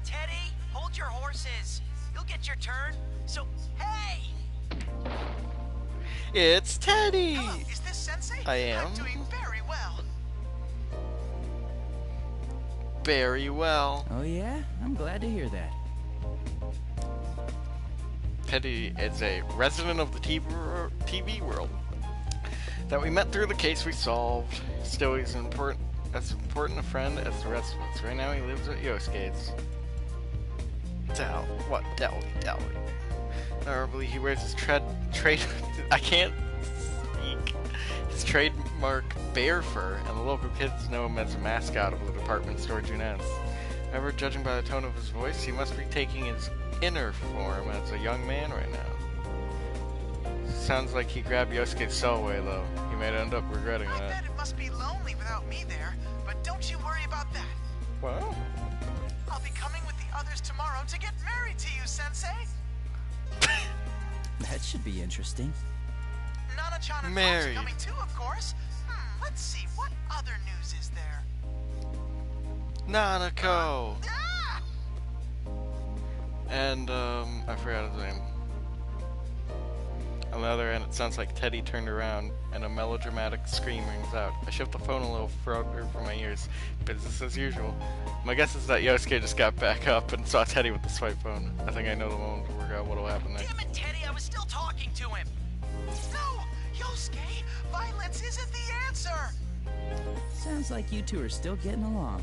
Teddy! Hold your horses! You'll get your turn, so hey! It's Teddy! Hello, is this Sensei? I am. I'm doing very well. Very well. Oh yeah? I'm glad to hear that. Teddy is a resident of the TV world that we met through the case we solved. Still, he's as important a friend as the rest of us. Right now, he lives at Yosuke's. Deli. Honorably, he wears his I can't speak. His trademark bear fur, and the local kids know him as a mascot of the department store Juness. However, judging by the tone of his voice, he must be taking his inner form as a young man right now. Sounds like he grabbed Yosuke's cell away, though. He may end up regretting that. I bet it must be lonely without me there, but don't you worry about that. Well, I'll be coming with the others tomorrow to get married to you, Sensei. That should be interesting. Nana-chan and folks are coming too, of course. Let's see, what other news is there? Nanako! And, I forgot his name. On the other end, it sounds like Teddy turned around and a melodramatic scream rings out. I shift the phone a little further from my ears. Business as usual. My guess is that Yosuke just got back up and saw Teddy with the swipe phone. I think I know the moment to work out what'll happen next. Damn it, Teddy, I was still talking to him. No, Yosuke, violence isn't the answer. Sounds like you two are still getting along.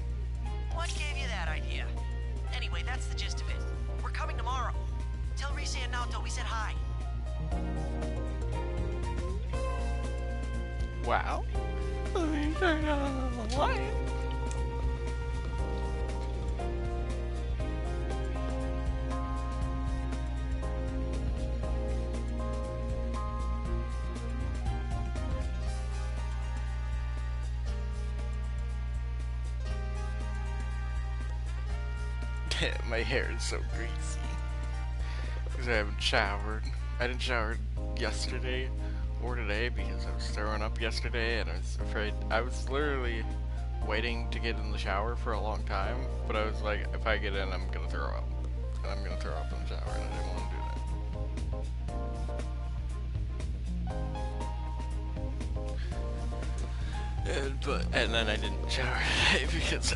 What gave you that idea? Anyway, that's the gist of it. We're coming tomorrow. Tell Rise and Naoto we said hi. Wow. Let me turn on the light. My hair is so greasy because I haven't showered. I didn't shower yesterday or today because I was throwing up yesterday and I was afraid. I was literally waiting to get in the shower for a long time, but I was like, if I get in, I'm gonna throw up. And I'm gonna throw up in the shower, and I didn't want to do that. And then I didn't shower today because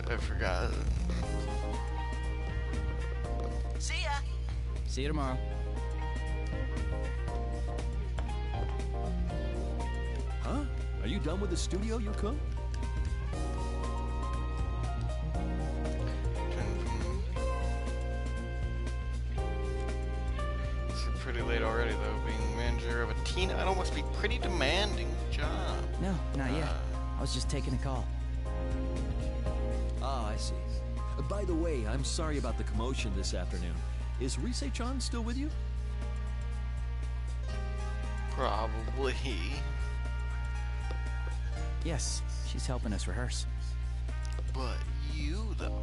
I forgot. See ya! See you tomorrow. Huh? Are you done with the studio, Yuko? It's pretty late already, though. Being manager of a teen idol must be pretty demanding job. No, not yet. I was just taking a call. Ah, I see. By the way, I'm sorry about the commotion this afternoon. Is Rise-chan still with you? Probably. Yes, she's helping us rehearse. But you, though.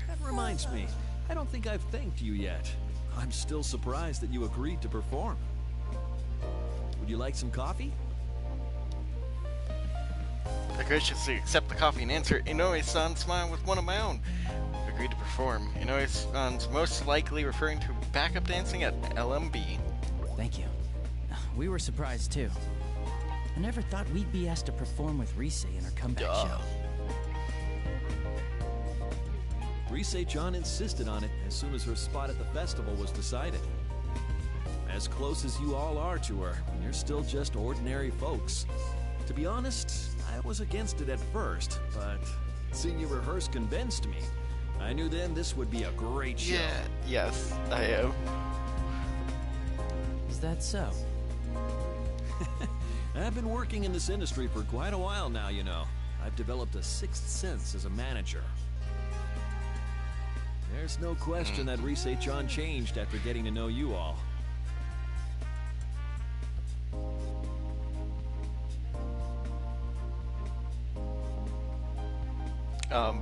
That reminds me, I don't think I've thanked you yet. I'm still surprised that you agreed to perform. Would you like some coffee? I graciously accept the coffee and answer Inoue-san, smile with one of my own. Agreed to perform. Inoue-san's most likely referring to backup dancing at LMB. Thank you. We were surprised too. I never thought we'd be asked to perform with Rise in her comeback show. Rise-chan insisted on it as soon as her spot at the festival was decided. As close as you all are to her, you're still just ordinary folks. To be honest, I was against it at first, but seeing you rehearse convinced me. I knew then this would be a great show. Yeah, yes, I am. Is that so? I've been working in this industry for quite a while now, you know. I've developed a sixth sense as a manager. There's no question that Rise-chan changed after getting to know you all.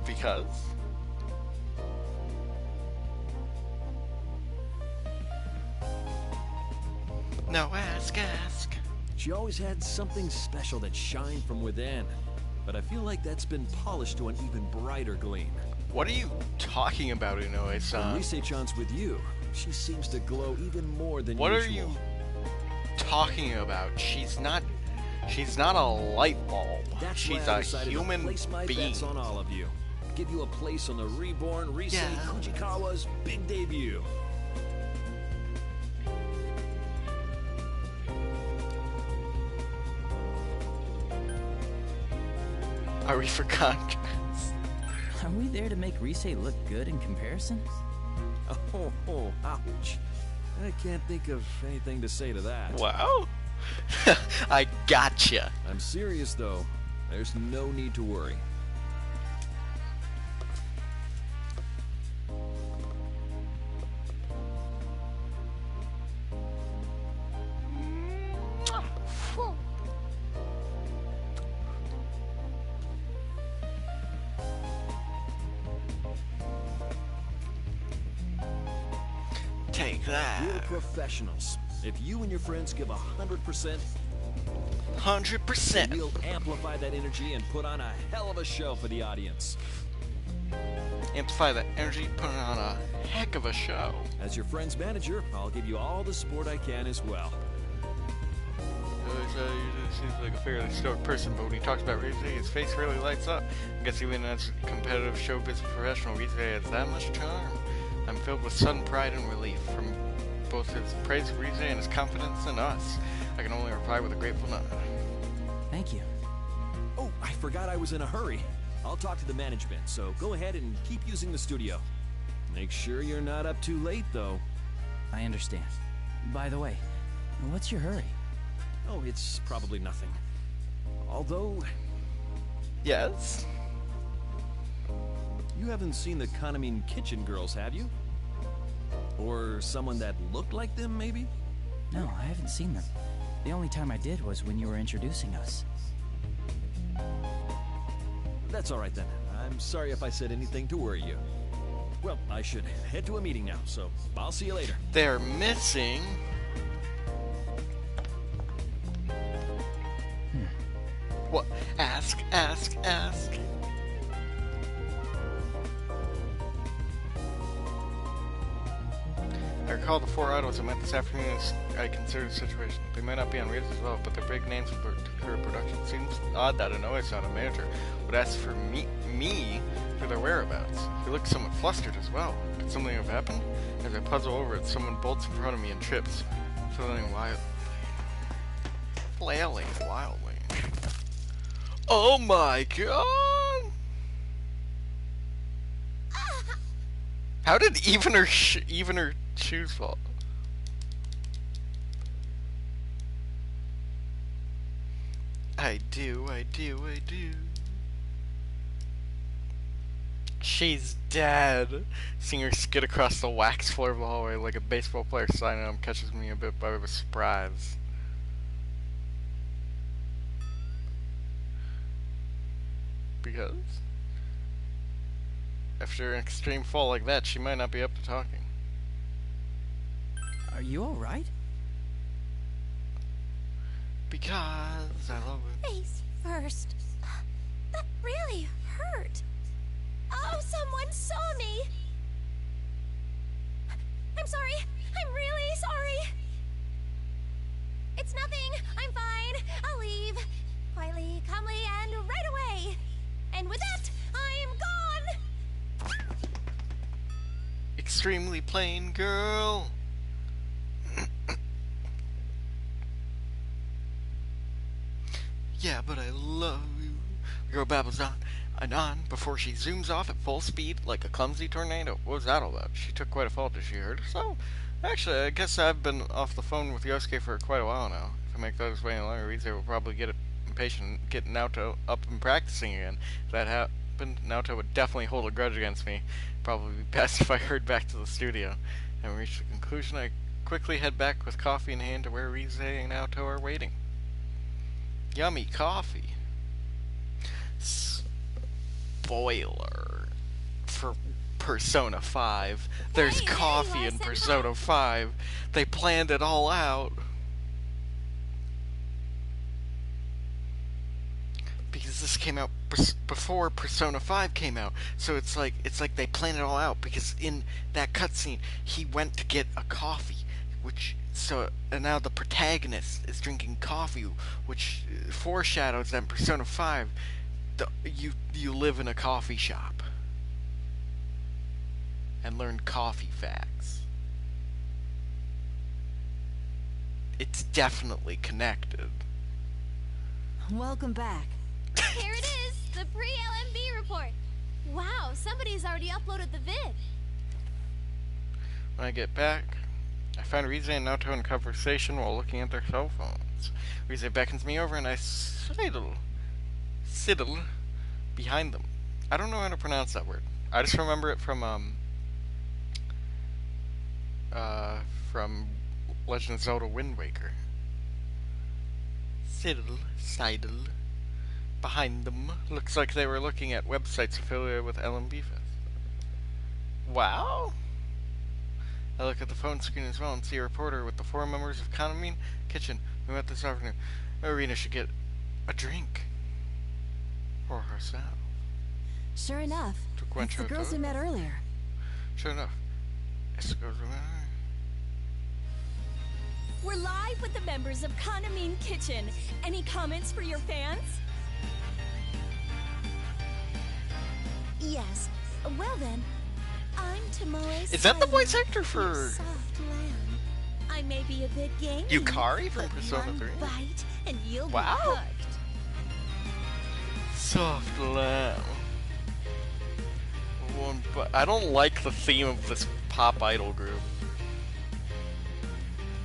Because? No, ask. She always had something special that shined from within. But I feel like that's been polished to an even brighter gleam. What are you talking about, Inoue-san? When Rise-chan's with you, she seems to glow even more than usual. What are you talking about? She's not a light bulb. She's a human place my being. Bets on all of you. Give you a place on the reborn Rise Fujikawa's big debut. Are we for contrast? Are we there to make Rise look good in comparison? Oh, ouch. I can't think of anything to say to that. Wow. I gotcha. I'm serious, though. There's no need to worry. Take that. We're professionals. If you and your friends give 100%, 100%, we'll amplify that energy and put on a hell of a show for the audience. Amplify that energy, put on a heck of a show. As your friend's manager, I'll give you all the support I can as well. He seems like a fairly stoic person, but when he talks about Rise, his face really lights up. I guess even as a competitive showbiz professional, Rise has that much charm. I'm filled with sudden pride and relief from both his praise of Rise and his confidence in us. I can only reply with a grateful nod. Thank you. Oh, I forgot I was in a hurry. I'll talk to the management, so go ahead and keep using the studio. Make sure you're not up too late, though. I understand. By the way, what's your hurry? Oh, it's probably nothing. Although... Yes? You haven't seen the Kaname Kitchen girls, have you? Or someone that looked like them, maybe? No, I haven't seen them. The only time I did was when you were introducing us. That's all right then. I'm sorry if I said anything to worry you. Well, I should head to a meeting now, so I'll see you later. They're missing... What? Ask. I recall the four idols I met this afternoon as I considered the situation. They may not be on reels as well, but they're big names for particular production. Seems odd that Inoue-san, a manager, would ask for me for their whereabouts. He looked somewhat flustered as well. Did something have happened? As I puzzle over it, someone bolts in front of me and trips, flailing wildly. Oh my god! How did even her shoes fall? I do. She's dead. Seeing her skid across the wax floor of the hallway like a baseball player signing him catches me a bit by surprise. Because After an extreme fall like that, she might not be up to talking. Are you alright? Because I love it. Face first. That really hurt. Oh, someone saw me. I'm sorry. I'm really sorry. It's nothing. I'm fine. I'll leave. Quietly, calmly, and right away. And with that, I'm gone. Extremely plain girl. Yeah, but I love you. The girl babbles on and on before she zooms off at full speed like a clumsy tornado. What was that all about? She took quite a fall. Did she hurt herself? Actually, I guess I've been off the phone with Yosuke for quite a while now. If I make those way any longer, Rize will probably get impatient getting Naoto up and practicing again. If that happened, Naoto would definitely hold a grudge against me. Probably be best if I hurried back to the studio. And we reached the conclusion, I quickly head back with coffee in hand to where Rize and Naoto are waiting. Yummy coffee. Spoiler for Persona 5. There's coffee in Persona 5. They planned it all out. Because this came out before Persona 5 came out. So it's like they planned it all out, because in that cutscene he went to get a coffee, and now the protagonist is drinking coffee, which foreshadows that in Persona 5 you live in a coffee shop and learn coffee facts. It's definitely connected. Welcome back. Here it is, the pre-LMB report. Wow, somebody's already uploaded the vid. When I get back, I find Rize and Naoto in conversation while looking at their cell phones. Rize beckons me over and I sidle behind them. I don't know how to pronounce that word. I just remember it from Legend of Zelda Wind Waker. Sidle behind them. Looks like they were looking at websites affiliated with LMB Fest. Wow! I look at the phone screen as well and see a reporter with the 4 members of Kaname Kitchen who met this afternoon. Arena should get a drink for herself. Sure enough, it's the girls we met earlier. Sure enough, it's the girls we met earlier. We're live with the members of Kaname Kitchen. Any comments for your fans? Yes. Well then, I'm Tomoe. Is that the voice actor for Soft Lamb? I may be a bit gamey, Yukari from but Persona one 3? bite and you'll Wow. be hooked. Soft Lamb. I don't like the theme of this pop idol group.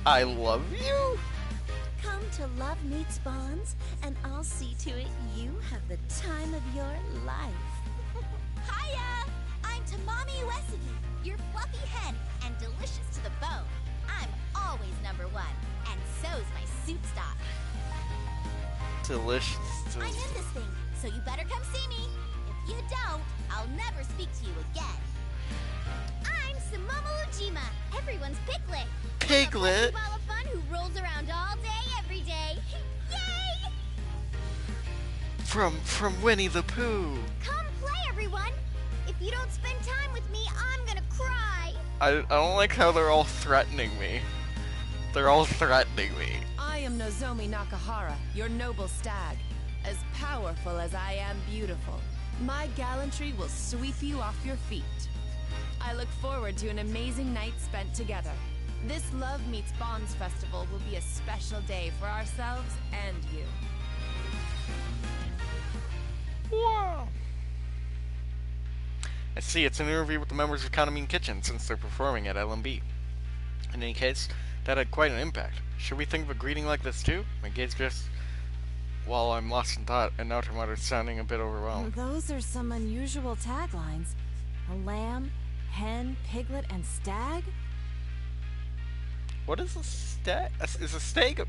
I love you? Come to Love Meets Bonds, and I'll see to it you have the time of your life. Hiya! I'm Tamami Uesigi, your fluffy head and delicious to the bone. I'm always #1, and so's my suit stock. Delicious. I'm in this thing, so you better come see me. If you don't, I'll never speak to you again. I'm Sumomo Ujima, everyone's piglet. Piglet? I'm a ball of fun who rolls around all day, every day. Yay! From Winnie the Pooh. Come play, everyone. If you don't spend time with me, I'm gonna cry. I don't like how they're all threatening me. They're all threatening me. I am Nozomi Nakahara, your noble stag. As powerful as I am beautiful, my gallantry will sweep you off your feet. I look forward to an amazing night spent together. This Love Meets Bonds festival will be a special day for ourselves and you. Wow. I see, it's an interview with the members of Kaname Kitchen since they're performing at LMB. In any case, that had quite an impact. Should we think of a greeting like this too? My gaze just while I'm lost in thought, and Naotomaru is sounding a bit overwhelmed. Those are some unusual taglines. A lamb, hen, piglet, and stag? What is a stag? Is a stag a...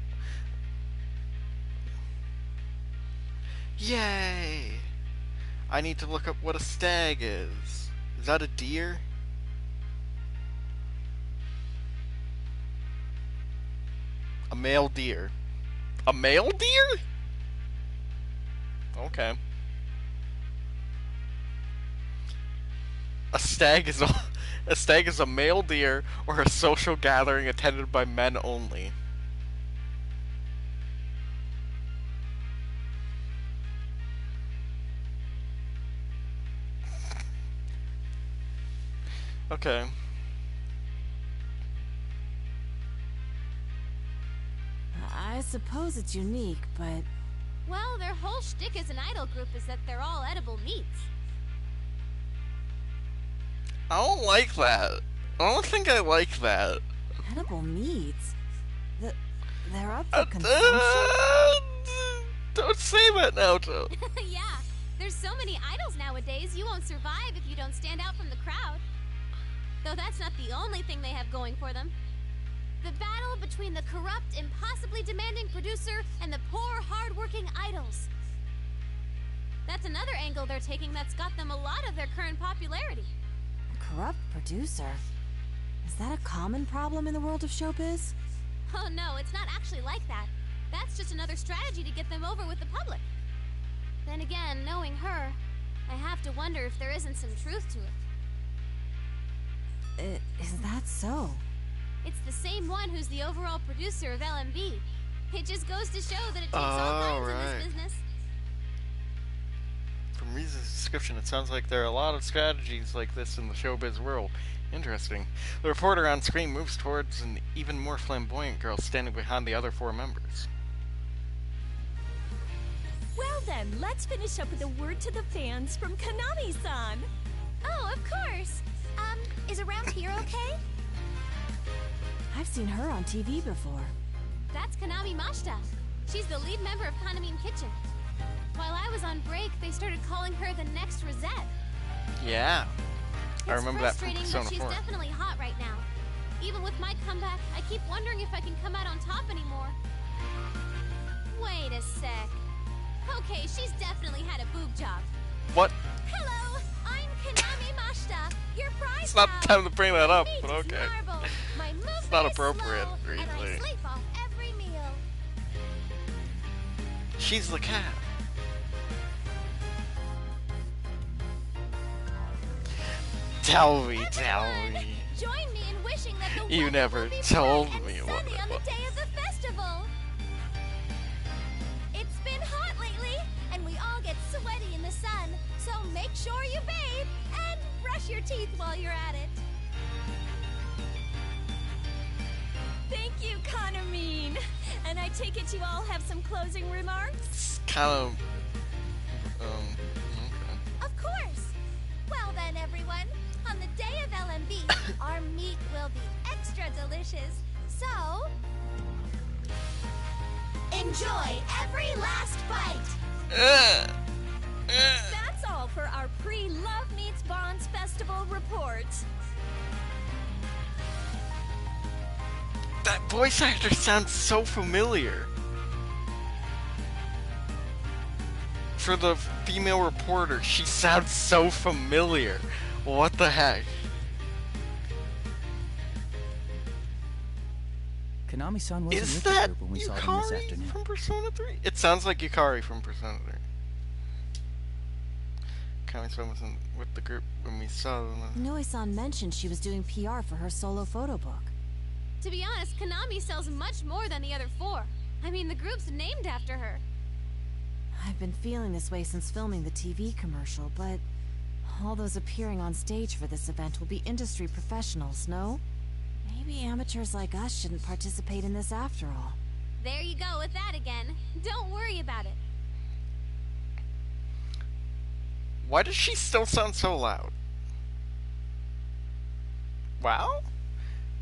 Yay! I need to look up what a stag is. Is that a deer? A male deer. A male deer? Okay. A stag is a male deer or a social gathering attended by men only. Okay. I suppose it's unique, but... Well, their whole shtick as an idol group is that they're all edible meats. I don't like that. I don't think I like that. Edible meats? They're up for consumption? Don't say that now, Joe. Yeah, there's so many idols nowadays, you won't survive if you don't stand out from the crowd. Though that's not the only thing they have going for them. The battle between the corrupt, impossibly demanding producer and the poor, hard-working idols. That's another angle they're taking that's got them a lot of their current popularity. A corrupt producer? Is that a common problem in the world of showbiz? Oh no, it's not actually like that. That's just another strategy to get them over with the public. Then again, knowing her, I have to wonder if there isn't some truth to it. Is that so? It's the same one who's the overall producer of LMB. It just goes to show that it takes all kinds in this business. From Riza's description, it sounds like there are a lot of strategies like this in the showbiz world. Interesting. The reporter on screen moves towards an even more flamboyant girl standing behind the other four members. Well then, let's finish up with a word to the fans from Konami-san. Oh, of course. Is around here okay? I've seen her on TV before. That's Konami Mashita. She's the lead member of Kanamine Kitchen. While I was on break, they started calling her the next Rosette. Yeah. I remember that from It's Persona frustrating, but 4. she's definitely hot right now. Even with my comeback, I keep wondering if I can come out on top anymore. Wait a sec. Okay, she's definitely had a boob job. What? Hello, I'm Konami Mashita, your prize. It's not pal. time to bring that up, My but meat is okay. marble. My It's not movement is appropriate, slow, and I really. sleep off every meal. She's the cat. Tell me. Join me in wishing that the You weather never will be told bright and me sunny what- on the day of the festival. It's been hot lately, and we all get sweaty in the sun. So make sure you bathe and brush your teeth while you're at it. Thank you, Konami. And I take it you all have some closing remarks? It's kind of... okay. Of course. Well then, everyone, on the day of LMB, our meat will be extra delicious. So, enjoy every last bite. That's all for our pre-Love Meets Bonds Festival report. That voice actor sounds so familiar. For the female reporter, she sounds so familiar. What the heck? Konami-san wasn't Is with the that group when we saw them this Yukari afternoon. from Persona 3? It sounds like Yukari from Persona 3. Konami-san was with the group when we saw them. Inoue-san mentioned she was doing PR for her solo photo book. To be honest, Konami sells much more than the other four. I mean, the group's named after her. I've been feeling this way since filming the TV commercial, but all those appearing on stage for this event will be industry professionals, no? Maybe amateurs like us shouldn't participate in this after all. There you go with that again. Don't worry about it. Why does she still sound so loud? Wow?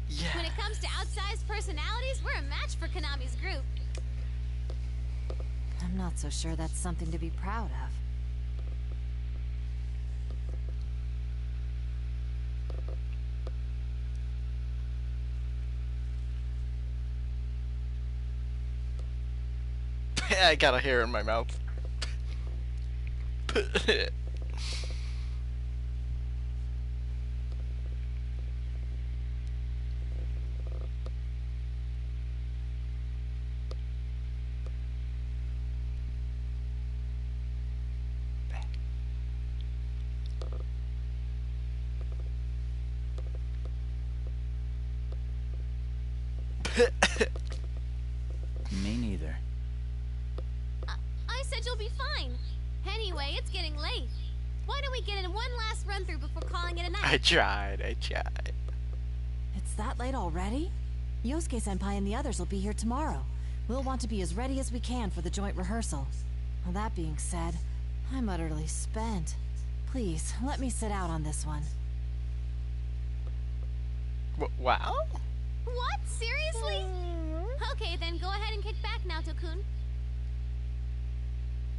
Yeah. When it comes to outsized personalities, we're a match for Konami's group. I'm not so sure that's something to be proud of. I got a hair in my mouth. Me neither. I said you'll be fine. Anyway, it's getting late. Why don't we get in one last run through before calling it a night? I tried. It's that late already? Yosuke-senpai and the others will be here tomorrow. We'll want to be as ready as we can for the joint rehearsal. Well, that being said, I'm utterly spent. Please, let me sit out on this one. Wow? What? Seriously? Okay, then go ahead and kick back now, Tokun.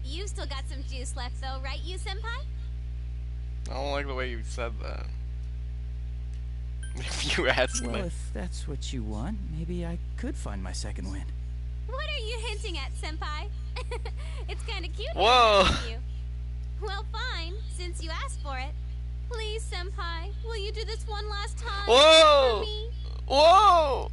You've still got some juice left though, right, you senpai? I don't like the way you said that. If you ask me. Well, if that's what you want, maybe I could find my second wind. What are you hinting at, senpai? It's kind of cute. Whoa! You. Well, fine, since you asked for it. Please, senpai, will you do this one last time? Whoa! For me? Whoa!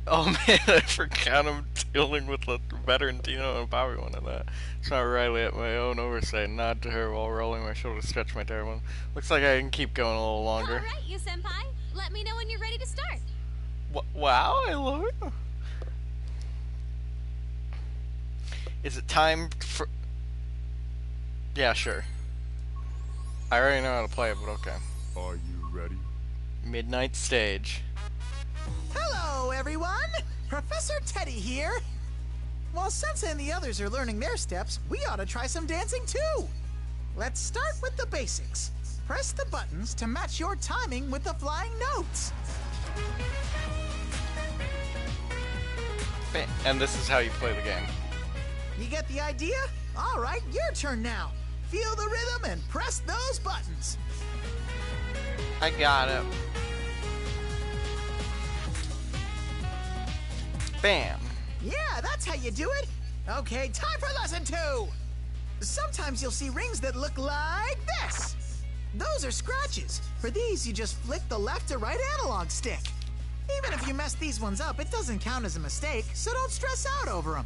Oh man, I forgot I'm dealing with the veteran Dino and Bobby one of that. It's not Riley at my own oversight. Nod to her while rolling my shoulder to stretch my tailbone. Looks like I can keep going a little longer. Alright, you senpai. Let me know when you're ready to start. Wow, I love it. Is it time for... Yeah, sure. I already know how to play it, but okay. Are you ready? Midnight stage. Hello, everyone! Professor Teddy here. While Sensei and the others are learning their steps, we ought to try some dancing too. Let's start with the basics. Press the buttons to match your timing with the flying notes. And this is how you play the game. You get the idea? All right, your turn now. Feel the rhythm and press those buttons. I got it. Bam. Yeah, that's how you do it. Okay, time for lesson 2. Sometimes you'll see rings that look like this. Those are scratches. For these, you just flick the left to right analog stick. Even if you mess these ones up, it doesn't count as a mistake, so don't stress out over them.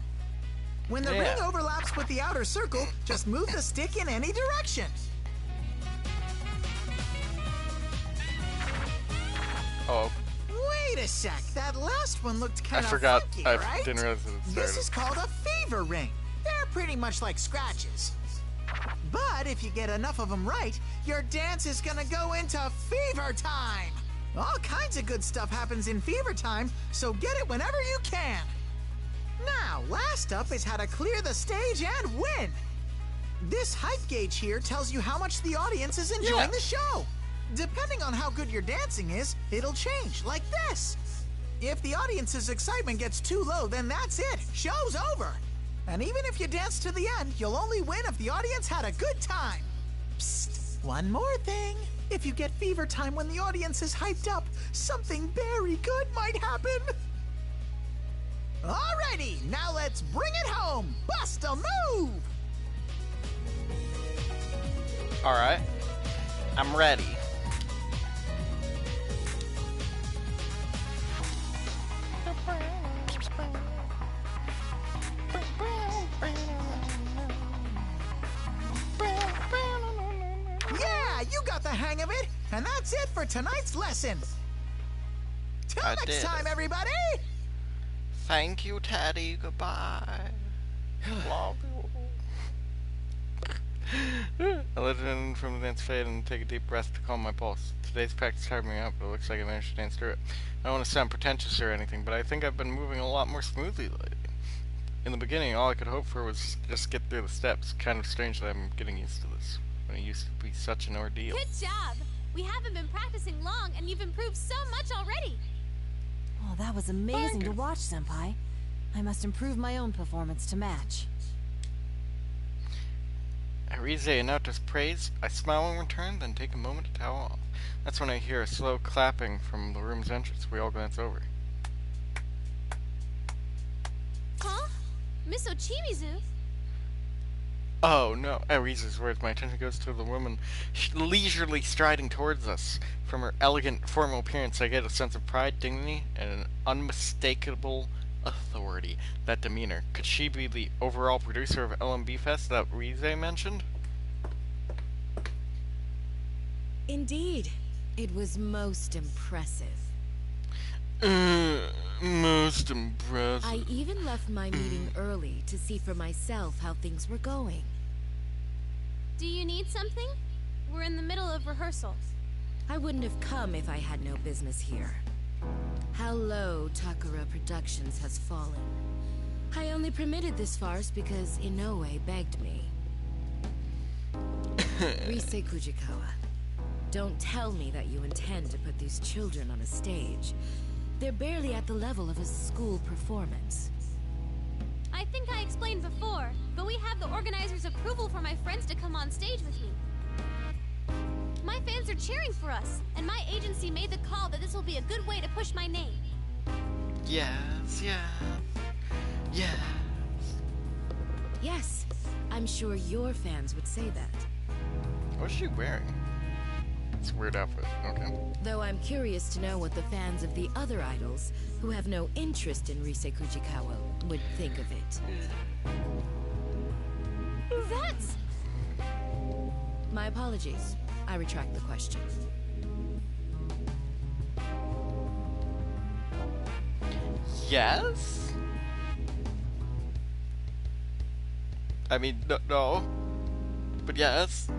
When the ring overlaps with the outer circle, just move the stick in any direction. Oh. Wait a sec, that last one looked kind of forgot. funky, I right? didn't realize it started. This is called a fever ring. They're pretty much like scratches. But if you get enough of them right, your dance is gonna go into fever time. All kinds of good stuff happens in fever time, so get it whenever you can. Now, last up is how to clear the stage and win. This hype gauge here tells you how much the audience is enjoying the show. Depending on how good your dancing is, it'll change, like this. If the audience's excitement gets too low, then that's it. Show's over. And even if you dance to the end, you'll only win if the audience had a good time. Psst, one more thing. If you get fever time when the audience is hyped up, something very good might happen. Alrighty, now let's bring it home. Bust a move! Alright. I'm ready. Yeah, you got the hang of it, and that's it for tonight's lesson. Till next time, everybody! Thank you, Teddy. Goodbye. Love you. I let it in from the dance fade and take a deep breath to calm my pulse. Today's practice tired me out, but it looks like I managed to dance through it. I don't want to sound pretentious or anything, but I think I've been moving a lot more smoothly lately. In the beginning, all I could hope for was just get through the steps. Kind of strange that I'm getting used to this, when it used to be such an ordeal. Good job! We haven't been practicing long, and you've improved so much already. Oh, that was amazing to watch, Senpai. I must improve my own performance to match. Arise and Naoto's praise. I smile in return, then take a moment to towel off. That's when I hear a slow clapping from the room's entrance. We all glance over. Huh? Miss Ochimizu? Oh no, Arise's words. My attention goes to the woman leisurely striding towards us. From her elegant, formal appearance, I get a sense of pride, dignity, and an unmistakable authority. That demeanor. Could she be the overall producer of LMB Fest that Arise mentioned? Indeed. It was most impressive. Most impressive. I even left my meeting early to see for myself how things were going. Do you need something? We're in the middle of rehearsals. I wouldn't have come if I had no business here. How low Takara Productions has fallen. I only permitted this farce because Inoue begged me. Rise Kujikawa, don't tell me that you intend to put these children on a stage. They're barely at the level of a school performance. I think I explained before, but we have the organizers' approval for my friends to come on stage with me. My fans are cheering for us, and my agency made the call that this will be a good way to push my name. Yes, yes, yes. Yes, I'm sure your fans would say that. What's she wearing? It's a weird outfit. Okay. Though I'm curious to know what the fans of the other idols, who have no interest in Rise Kujikawa, would think of it. That's... My apologies. I retract the question. Yes? I mean, no. But yes.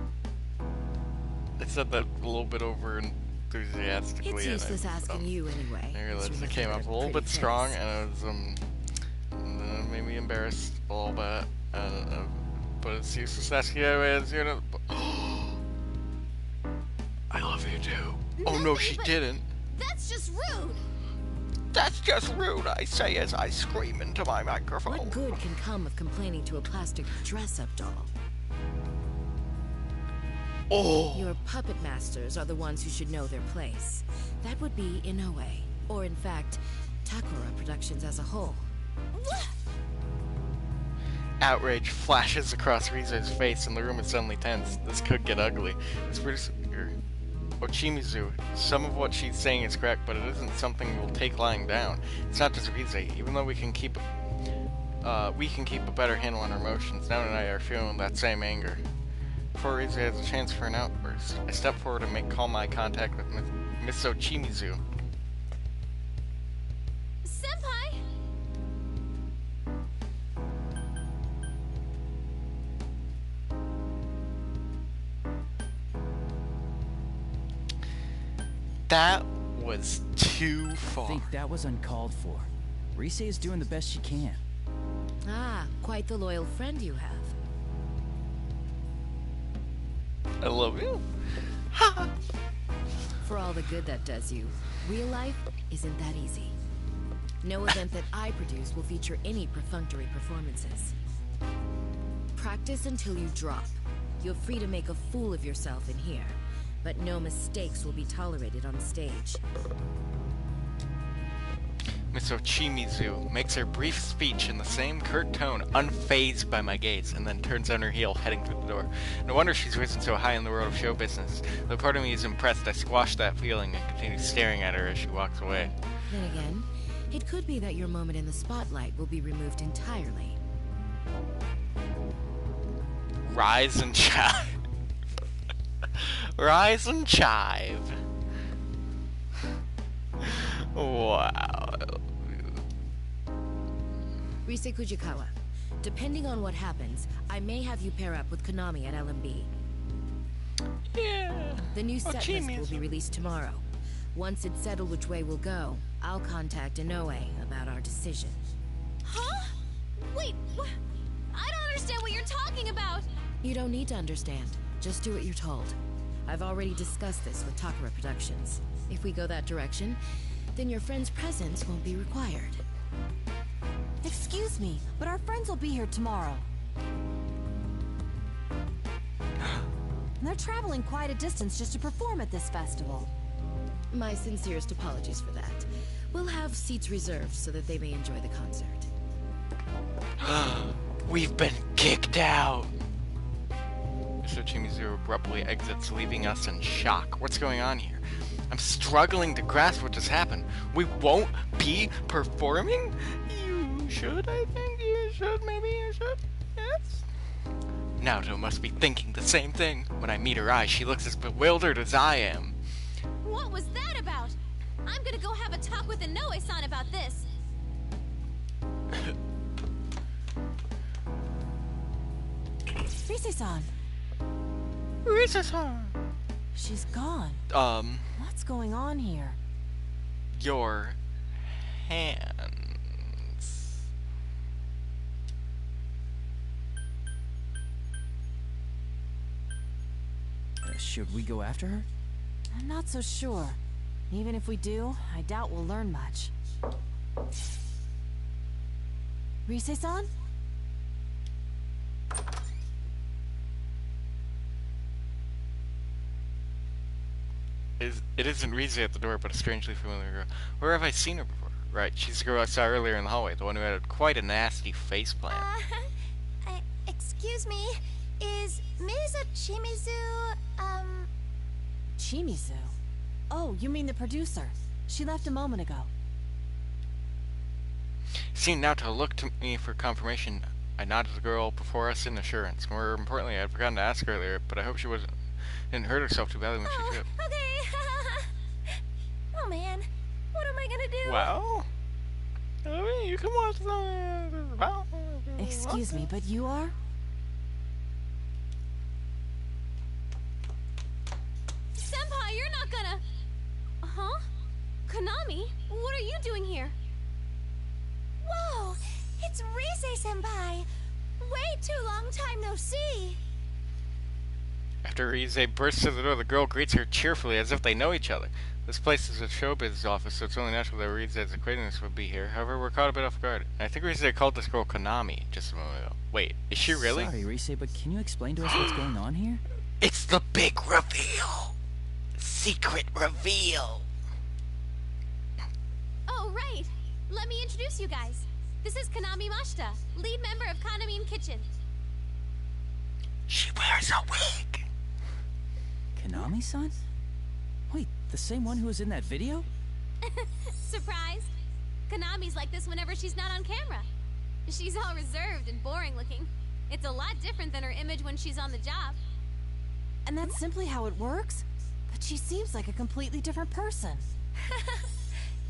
I said that a little bit over enthusiastically. It's useless asking you anyway. I realized it came up a little bit strong, and it was, and it made me embarrassed a little bit. But it's useless asking you anyway, you know. I love you too. Oh no, she didn't. That's just rude. That's just rude, I say as I scream into my microphone. What good can come of complaining to a plastic dress-up doll? Oh. Your puppet masters are the ones who should know their place. That would be Inoue, or in fact, Takara Productions as a whole. Outrage flashes across Rize's face and the room is suddenly tense. This could get ugly. This producer, Ochimizu, some of what she's saying is correct, but it isn't something we'll take lying down. It's not just Rize. Even though we can keep a better handle on our emotions, Naon and I are feeling that same anger. Before Rize has a chance for an outburst, I step forward and make calm eye contact with Miss Ochimizu. Senpai! That was too far. I think that was uncalled for. Rise is doing the best she can. Ah, quite the loyal friend you have. I love you. For all the good that does you, real life isn't that easy. No event that I produce will feature any perfunctory performances. Practice until you drop. You're free to make a fool of yourself in here, but no mistakes will be tolerated on stage. Miss Ochimizu makes her brief speech in the same curt tone, unfazed by my gaze, and then turns on her heel, heading through the door. No wonder she's risen so high in the world of show business. Though part of me is impressed, I squash that feeling and continue staring at her as she walks away. Then again, it could be that your moment in the spotlight will be removed entirely. Rise and chive. Rise and chive. Wow. Rise Kujikawa, depending on what happens, I may have you pair up with Konami at LMB. Yeah. The new set list will be released tomorrow. Once it's settled which way we'll go, I'll contact Inoue about our decision. Huh? Wait, what? I don't understand what you're talking about! You don't need to understand. Just do what you're told. I've already discussed this with Takara Productions. If we go that direction, then your friend's presence won't be required. Excuse me, but our friends will be here tomorrow. And they're traveling quite a distance just to perform at this festival. My sincerest apologies for that. We'll have seats reserved so that they may enjoy the concert. We've been kicked out. Mr. Ochimizu abruptly exits, leaving us in shock. What's going on here? I'm struggling to grasp what just happened. We won't be performing? You should, I think. You should, maybe you should. Yes? Naoto must be thinking the same thing. When I meet her eyes, she looks as bewildered as I am. What was that about? I'm gonna go have a talk with Inoue-san about this. Rise-san. Rise-san. She's gone. What's going on here? Your hands. Should we go after her? I'm not so sure. Even if we do, I doubt we'll learn much. Rise-san? It isn't Rize at the door, but a strangely familiar girl. Where have I seen her before? Right, she's the girl I saw earlier in the hallway, the one who had quite a nasty face plant. Excuse me, is Ms. Chimizu, Chimizu? Oh, you mean the producer. She left a moment ago. Seemed now to look to me for confirmation. I nodded the girl before us in assurance. More importantly, I had forgotten to ask earlier, but I hope she didn't hurt herself too badly when she tripped. okay. Oh man, what am I gonna do? Well, I mean, you can watch the... Excuse me, but you are? Senpai, you're not gonna... Huh? Konami? What are you doing here? Whoa, it's Rise-senpai. Way too long time no see. After Rize bursts through the door, the girl greets her cheerfully as if they know each other. This place is a showbiz office, so it's only natural that Rize's acquaintance would be here. However, we're caught a bit off guard. And I think Rize called this girl Konami just a moment ago. Wait, is she really? Sorry, Rize, but can you explain to us what's going on here? It's the big reveal! Secret reveal! Oh, right. Let me introduce you guys. This is Konami Mashita, lead member of Kanamine Kitchen. She wears a wig. Konami-san? Wait, the same one who was in that video? Surprised? Konami's like this whenever she's not on camera. She's all reserved and boring looking. It's a lot different than her image when she's on the job. And that's simply how it works? But she seems like a completely different person.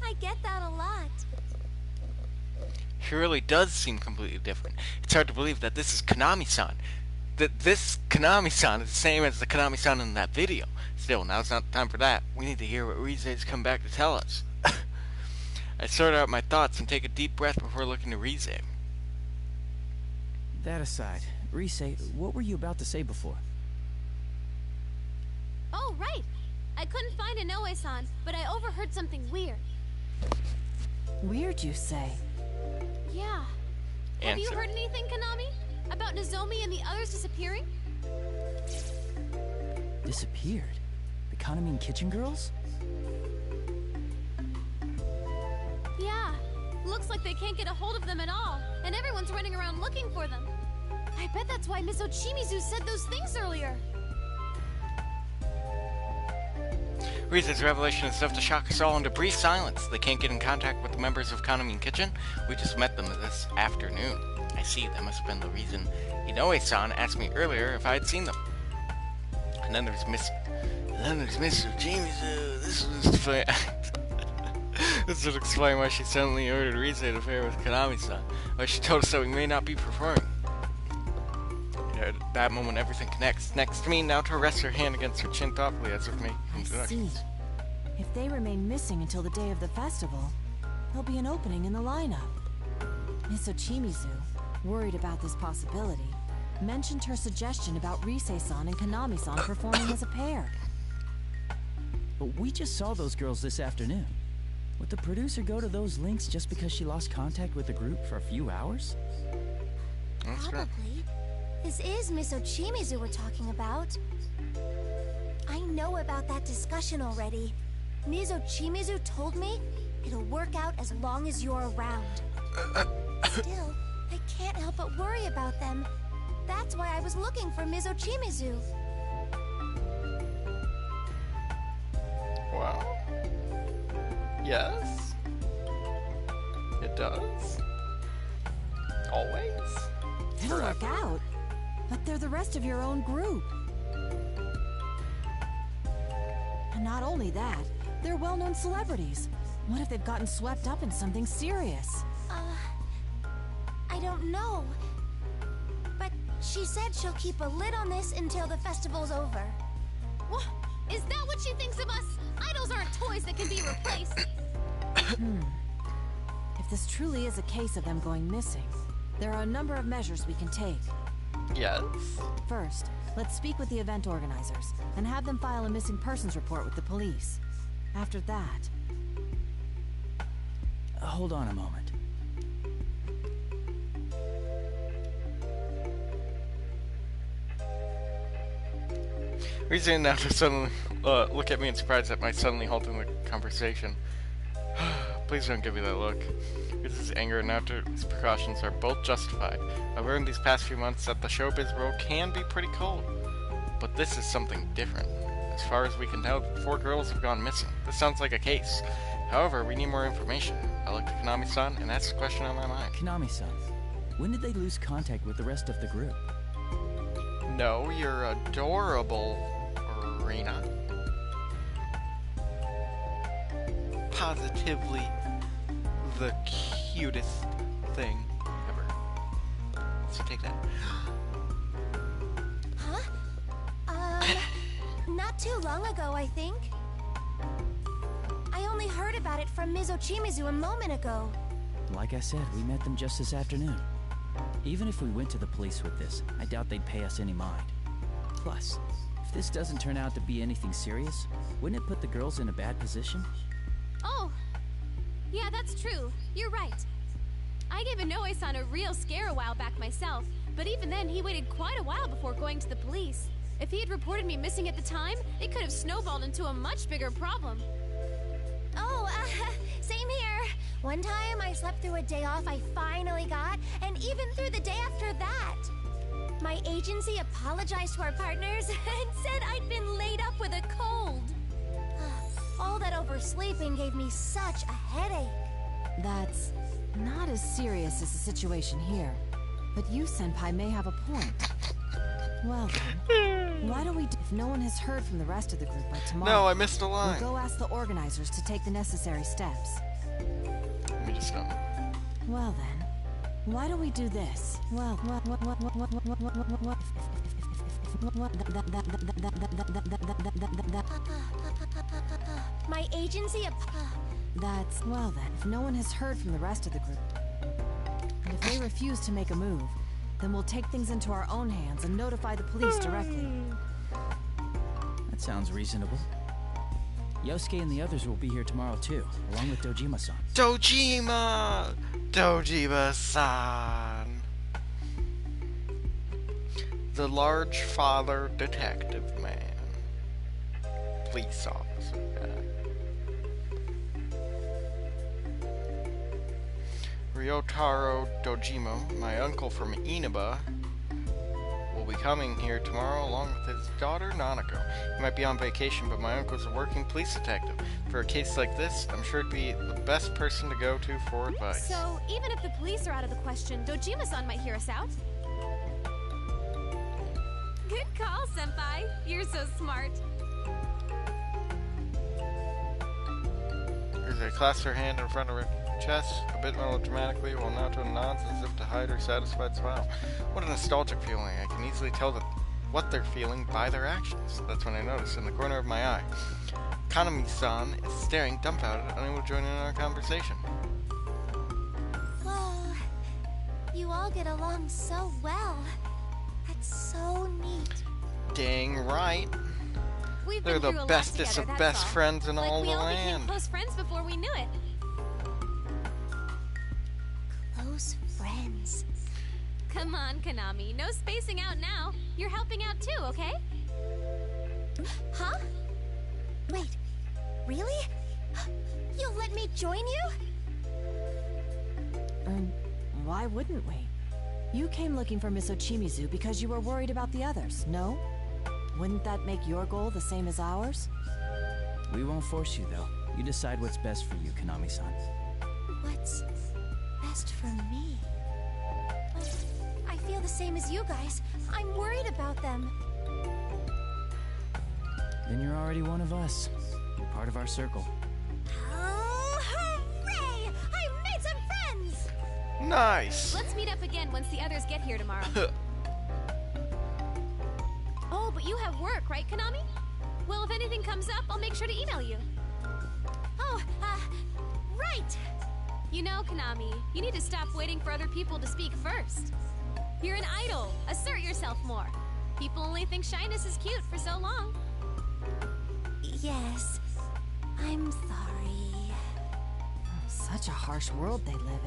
I get that a lot. She really does seem completely different. It's hard to believe that this is Konami-san. That this Konami-san is the same as the Konami-san in that video. Still, now's not the time for that. We need to hear what Rize's come back to tell us. I sort out my thoughts and take a deep breath before looking to Rize. That aside, Rize, what were you about to say before? Oh, right. I couldn't find Inoue-san, but I overheard something weird. Weird, you say? Yeah. Have you heard anything, Konami? About Nozomi and the others disappearing? Disappeared? The Kanamine Kitchen girls? Yeah. Looks like they can't get a hold of them at all, and everyone's running around looking for them. I bet that's why Miss Ochimizu said those things earlier. Rize's revelation is enough to shock us all into brief silence. They can't get in contact with the members of Kanamine Kitchen. We just met them this afternoon. I see, that must have been the reason Inoue-san asked me earlier if I had seen them. And then there's Miss Ochimizu. This would explain why she suddenly ordered Rize to pair with Konami-san. Why she told us that we may not be performing. At that moment, everything connects. Next to me, now to rest her hand against her chin thoughtfully, as if making introductions. I see. If they remain missing until the day of the festival, there'll be an opening in the lineup. Miss Ochimizu, worried about this possibility, mentioned her suggestion about Rise-san and Konami-san performing as a pair. But we just saw those girls this afternoon. Would the producer go to those links just because she lost contact with the group for a few hours? Probably. This is Miss Ochimizu we're talking about. I know about that discussion already. Ms. Ochimizu told me it'll work out as long as you're around. Still, I can't help but worry about them. That's why I was looking for Ms. Ochimizu. Wow. Yes. It does. Always. It'll work out. But they're the rest of your own group. Not only that, they're well-known celebrities. What if they've gotten swept up in something serious? I don't know. But she said she'll keep a lid on this until the festival's over. What? Is that what she thinks of us? Idols aren't toys that can be replaced. If this truly is a case of them going missing, there are a number of measures we can take. Yes? First, let's speak with the event organizers and have them file a missing persons report with the police. After that... Hold on a moment. Reason now to suddenly look at me in surprise at my suddenly halting the conversation. Please don't give me that look. His anger and Naughty's precautions are both justified. I've learned these past few months that the showbiz world can be pretty cold. But this is something different. As far as we can tell, 4 girls have gone missing. This sounds like a case. However, we need more information. I looked at Konami-san, and that's the question on my mind. Konami-san, when did they lose contact with the rest of the group? No, you're adorable, Arena. Positively the cutest thing ever. So take that. Huh? Not too long ago, I think. I only heard about it from Ms. Ochimizu a moment ago. Like I said, we met them just this afternoon. Even if we went to the police with this, I doubt they'd pay us any mind. Plus, if this doesn't turn out to be anything serious, wouldn't it put the girls in a bad position? Oh, yeah, that's true. You're right. I gave Inoue-san a real scare a while back myself, but even then he waited quite a while before going to the police. If he had reported me missing at the time, it could have snowballed into a much bigger problem. Oh, same here. One time I slept through a day off I finally got, and even through the day after that. My agency apologized to our partners and said I'd been laid up with a cold. All that oversleeping gave me such a headache. That's not as serious as the situation here. But you, Senpai, may have a point. Well then, why don't we if no one has heard from the rest of the group by tomorrow... No, I missed a line. We'll go ask the organizers to take the necessary steps. Let me just go. Well then, why don't we do this? Well, my agency That's... Well then, if no one has heard from the rest of the group, and if they refuse to make a move, then we'll take things into our own hands and notify the police directly. That sounds reasonable. Yosuke and the others will be here tomorrow too, along with Dojima-san. Dojima-san! The large father detective man. Police officer guy. Ryotaro Dojima, my uncle from Inaba, will be coming here tomorrow along with his daughter Nanako. He might be on vacation, but my uncle's a working police detective. For a case like this, I'm sure he'd be the best person to go to for advice. So, even if the police are out of the question, Dojima-san might hear us out. Good call, Senpai. You're so smart. They clasps her hand in front of her chest, a bit melodramatically, while Naoto nods as if to hide her satisfied smile. What a nostalgic feeling. I can easily tell what they're feeling by their actions. That's when I noticed in the corner of my eye. Kanami-san is staring dumbfounded, unable to join in our conversation. Whoa, you all get along so well. That's so neat. Dang right. They're the bestest of best friends in all the land. We all became close friends before we knew it. Close friends. Come on, Konami. No spacing out now. You're helping out too, okay? Huh? Wait, really? You'll let me join you? Why wouldn't we? You came looking for Miss Ochimizu because you were worried about the others, no? Wouldn't that make your goal the same as ours? We won't force you, though. You decide what's best for you, Konami-san. What's best for me? I feel the same as you guys. I'm worried about them. Then you're already one of us. You're part of our circle. Oh, hooray! I made some friends! Nice! Let's meet up again once the others get here tomorrow. Oh, but you have work, right, Konami? Well, if anything comes up, I'll make sure to email you. Oh, right! You know, Konami, you need to stop waiting for other people to speak first. You're an idol. Assert yourself more. People only think shyness is cute for so long. Yes, I'm sorry. Such a harsh world they live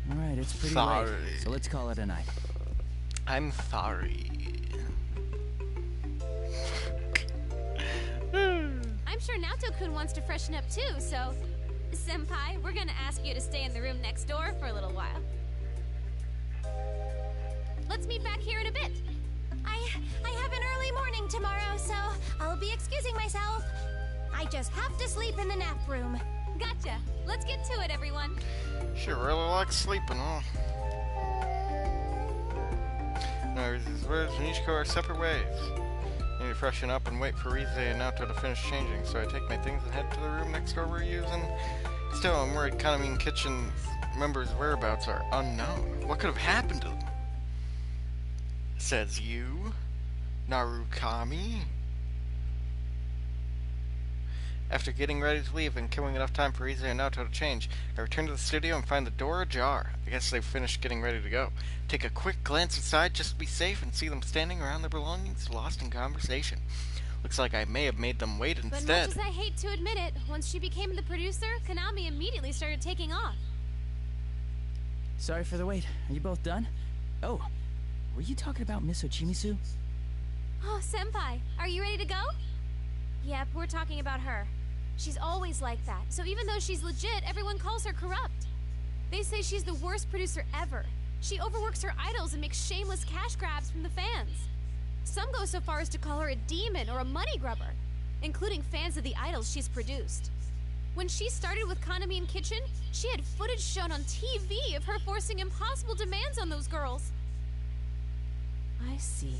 in. Alright, it's pretty Sorry. late, so let's call it a night. I'm sorry. I'm sure Naoto-kun wants to freshen up too, so... Senpai, we're gonna ask you to stay in the room next door for a little while. Let's meet back here in a bit. I have an early morning tomorrow, so I'll be excusing myself. I just have to sleep in the nap room. Gotcha. Let's get to it, everyone. She really likes sleeping, huh? Now, these words and each go our separate ways. I need to freshen up and wait for Rize and Naoto to finish changing, so I take my things and head to the room next door we're using. Still, I'm worried Kaname Kitchen members' whereabouts are unknown. What could have happened to them? Says you, Narukami. After getting ready to leave and killing enough time for Rize and Naoto to change, I return to the studio and find the door ajar. I guess they've finished getting ready to go. Take a quick glance inside just to be safe and see them standing around their belongings, lost in conversation. Looks like I may have made them wait But instead. much as I hate to admit it, once she became the producer, Konami immediately started taking off. Sorry for the wait. Are you both done? Oh, were you talking about Miss Ochimizu? Oh, Senpai, are you ready to go? Yep, we're talking about her. She's always like that, so even though she's legit, everyone calls her corrupt. They say she's the worst producer ever. She overworks her idols and makes shameless cash grabs from the fans. Some go so far as to call her a demon or a money grubber, including fans of the idols she's produced. When she started with Kaname Kitchen, she had footage shown on TV of her forcing impossible demands on those girls. I see.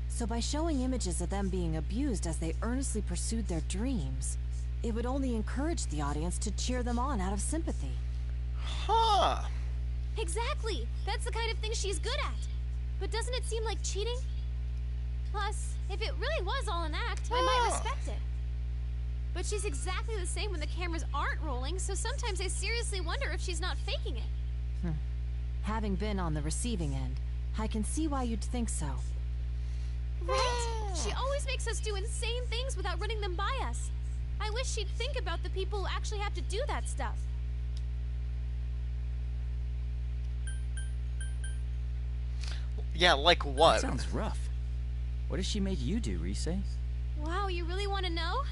So by showing images of them being abused as they earnestly pursued their dreams, it would only encourage the audience to cheer them on out of sympathy. Huh. Exactly! That's the kind of thing she's good at. But doesn't it seem like cheating? Plus, if it really was all an act, I might respect it. But she's exactly the same when the cameras aren't rolling, so sometimes I seriously wonder if she's not faking it. Having been on the receiving end, I can see why you'd think so. Right? She always makes us do insane things without running them by us. I wish she'd think about the people who actually have to do that stuff. Yeah, like what? That sounds rough. What has she made you do, Rise? Wow, you really want to know?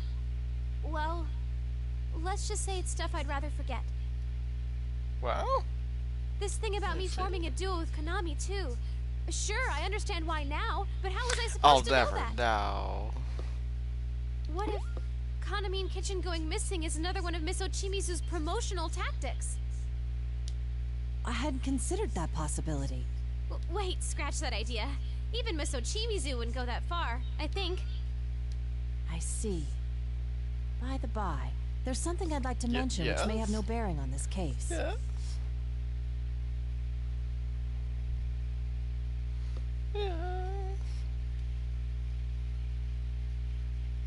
Well, let's just say it's stuff I'd rather forget. Well? This thing about me forming a duo with Konami, too. Sure, I understand why now, but how was I supposed to know that? I'll never know. What if Kaname Kitchen going missing is another one of Miss Ochimizu's promotional tactics? I hadn't considered that possibility. Wait, scratch that idea. Even Miss Ochimizu wouldn't go that far, I think. I see. By the by, there's something I'd like to mention which may have no bearing on this case. Yes. Yes.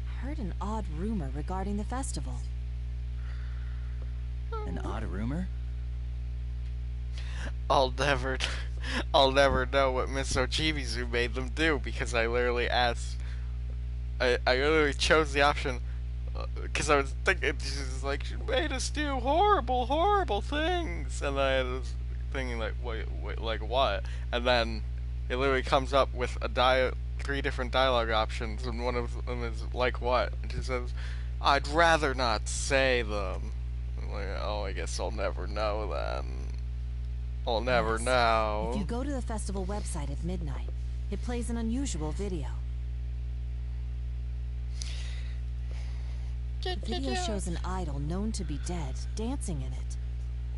I heard an odd rumor regarding the festival. An odd rumor? I'll never know what Miss Ochimizu made them do because I literally asked. I literally chose the option because I was thinking she's like she made us do horrible things, and I was thinking like wait like what? And then it literally comes up with a 3 different dialogue options, and one of them is like what? And she says, "I'd rather not say them." I'm like, oh, I guess I'll never know then. I'll never know. If you go to the festival website at midnight, it plays an unusual video. The video shows an idol known to be dead dancing in it.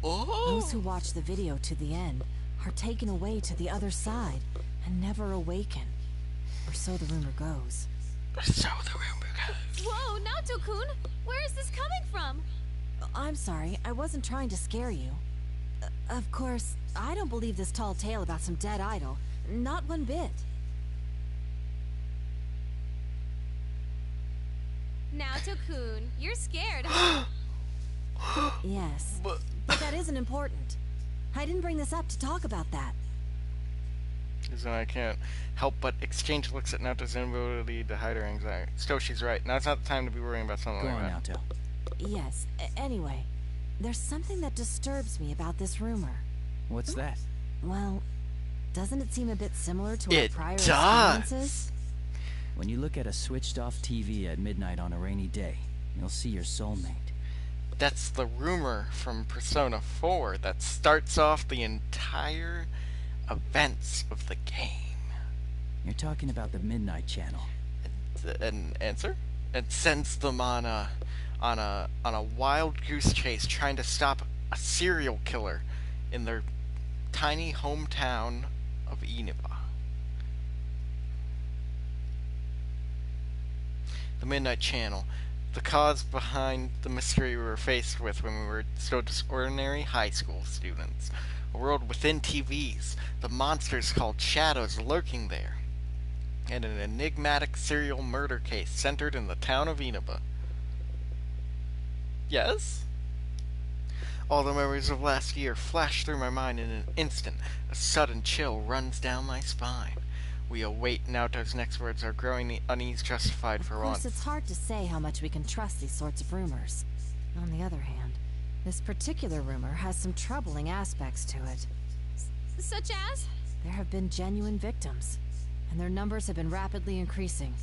Those who watch the video to the end are taken away to the other side and never awaken. Or so the rumor goes. So the rumor goes. Whoa, Naoto-kun! Where is this coming from? I'm sorry, I wasn't trying to scare you. Of course, I don't believe this tall tale about some dead idol. Not one bit. Naoto-kun, you're scared, huh? Yes, but that isn't important. I didn't bring this up to talk about that. Reason I can't help but exchange looks at Naoto's inability to hide her anxiety. Still, she's right. Now's not the time to be worrying about something Go like on, that. Naoto. Yes, anyway, there's something that disturbs me about this rumor. What's that? Well, doesn't it seem a bit similar to our It prior does. experiences? When you look at a switched-off TV at midnight on a rainy day, you'll see your soulmate. That's the rumor from Persona 4 that starts off the entire events of the game. You're talking about the Midnight Channel. An answer? And sends them on a wild goose chase trying to stop a serial killer in their tiny hometown of Iniba. The Midnight Channel. The cause behind the mystery we were faced with when we were still just ordinary high school students. A world within TVs. The monsters called shadows lurking there. And an enigmatic serial murder case centered in the town of Iniba. Yes? All the memories of last year flash through my mind in an instant. A sudden chill runs down my spine. We await Naoto's next words, our growing unease justified for Of course, once. it's hard to say how much we can trust these sorts of rumors. On the other hand, this particular rumor has some troubling aspects to it. Such as? There have been genuine victims, and their numbers have been rapidly increasing.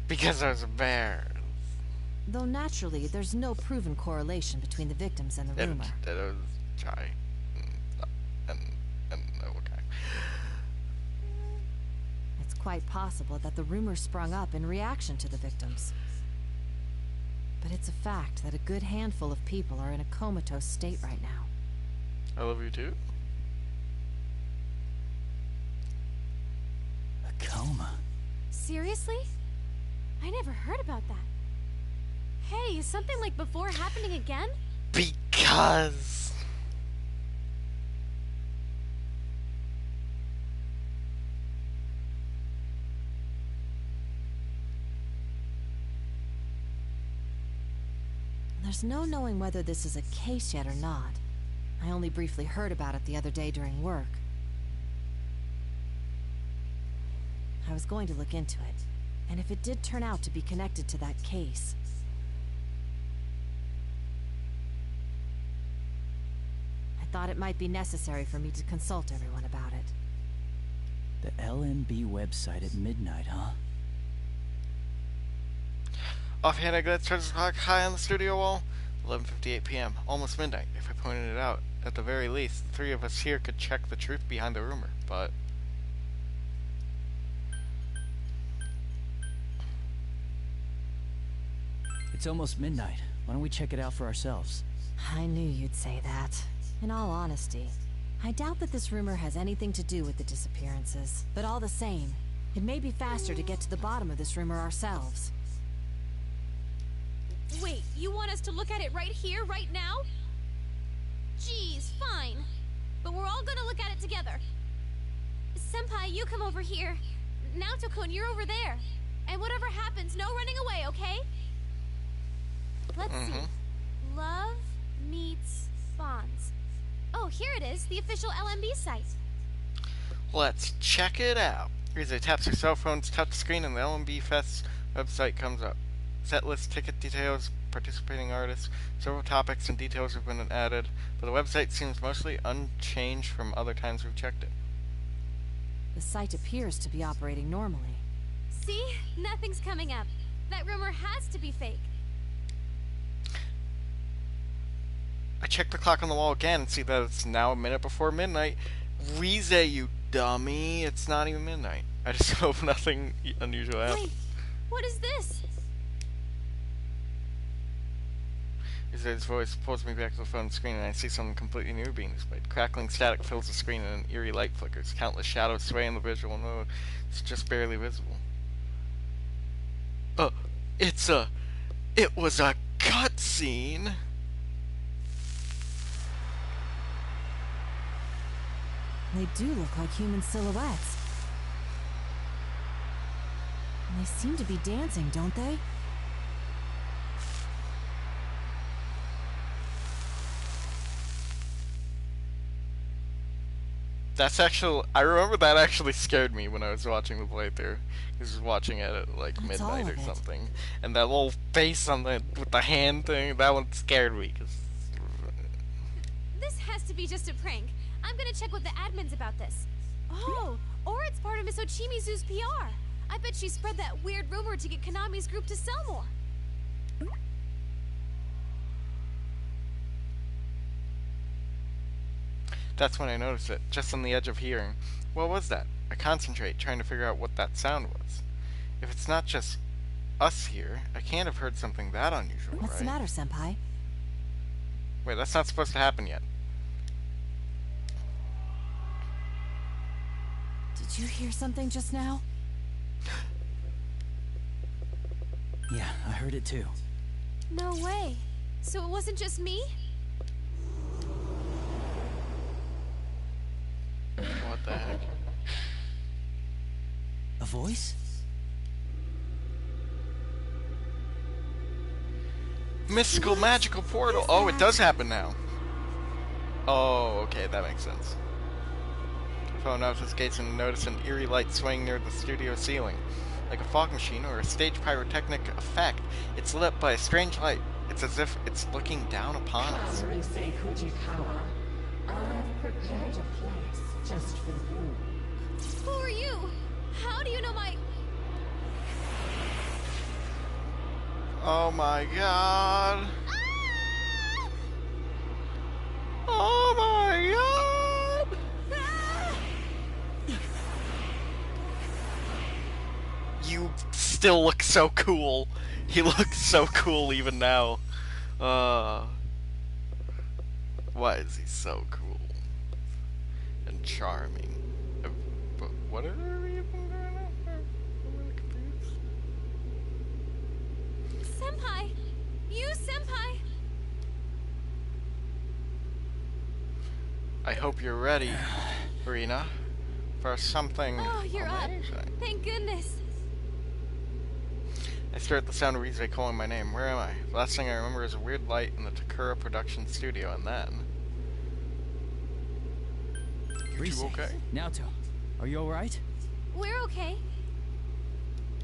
Because those bears. Though naturally, there's no proven correlation between the victims and the rumor. It was Chai. And okay. It's quite possible that the rumor sprung up in reaction to the victims. But it's a fact that a good handful of people are in a comatose state right now. I love you too. A coma? Seriously? I never heard about that. Hey, is something like before happening again? Because... There's no knowing whether this is a case yet or not. I only briefly heard about it the other day during work. I was going to look into it, and if it did turn out to be connected to that case, I thought it might be necessary for me to consult everyone about it. The LMB website at midnight, huh? Offhand, I glanced towards the clock high on the studio wall. 11:58 p.m. Almost midnight. If I pointed it out, at the very least, the three of us here could check the truth behind the rumor, but... It's almost midnight. Why don't we check it out for ourselves? I knew you'd say that. In all honesty, I doubt that this rumor has anything to do with the disappearances. But all the same, it may be faster to get to the bottom of this rumor ourselves. Wait, you want us to look at it right here, right now? Geez, fine. But we're all gonna look at it together. Senpai, you come over here. Naoto-kun, you're over there. And whatever happens, no running away, okay? Let's see. Love meets bonds. Oh, here it is, the official LMB site. Let's check it out. Rize taps her cell phone's touchscreen and the LMB Fest website comes up. Set list, ticket details, participating artists, several topics and details have been added, but the website seems mostly unchanged from other times we've checked it. The site appears to be operating normally. See? Nothing's coming up. That rumor has to be fake. I checked the clock on the wall again and see that it's now a minute before midnight. Rize, you dummy. It's not even midnight. I just hope nothing unusual happens. Wait, what is this? Rize's voice pulls me back to the phone screen, and I see something completely new being displayed. Crackling static fills the screen, and an eerie light flickers. Countless shadows sway in the visual mode. It's just barely visible. It was a cutscene. They do look like human silhouettes. And they seem to be dancing, don't they? That's actually, I remember that actually scared me when I was watching the playthrough. I was watching it at like That's midnight all or of it. something. And that little face on the, with the hand thing, that one scared me. This has to be just a prank. I'm gonna check with the admins about this. Oh, or it's part of Miss Ochimizu's PR. I bet she spread that weird rumor to get Konami's group to sell more. That's when I noticed it, just on the edge of hearing. What was that? I concentrate, trying to figure out what that sound was. If it's not just us here, I can't have heard something that unusual, What's right? the matter, Senpai? Wait, that's not supposed to happen yet. Did you hear something just now? Yeah, I heard it too. No way. So it wasn't just me? What the heck? A voice? Mystical magical portal. Oh, it does happen now. Oh, okay, that makes sense. Phone out its gates and notice an eerie light swaying near the studio ceiling. Like a fog machine or a stage pyrotechnic effect, it's lit by a strange light. It's as if it's looking down upon us. I've prepared a place just for you. Who are you? How do you know my... Oh my god. Oh my god. You still look so cool. He looks so cool even now. Why is he so cool and charming? But what are we even going on here? I'm really confused. Senpai! You, Senpai! I hope you're ready, Rena, for something Oh, you're amazing. up. Thank goodness. I stare at the sound of Rize calling my name. Where am I? The last thing I remember is a weird light in the Takura production studio, and then... You two okay? Naoto, are you alright? We're okay.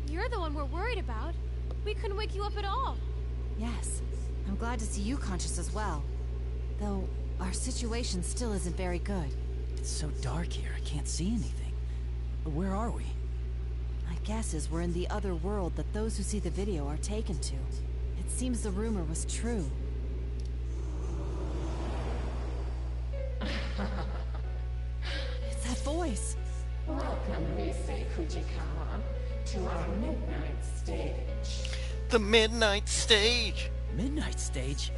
You're the one we're worried about. We couldn't wake you up at all. Yes. I'm glad to see you conscious as well. Though, our situation still isn't very good. It's so dark here, I can't see anything. Where are we? My guess is we're in the other world that those who see the video are taken to. It seems the rumor was true. It's that voice. Welcome, Rise Fujikawa, to our midnight stage. The Midnight Stage! Midnight Stage?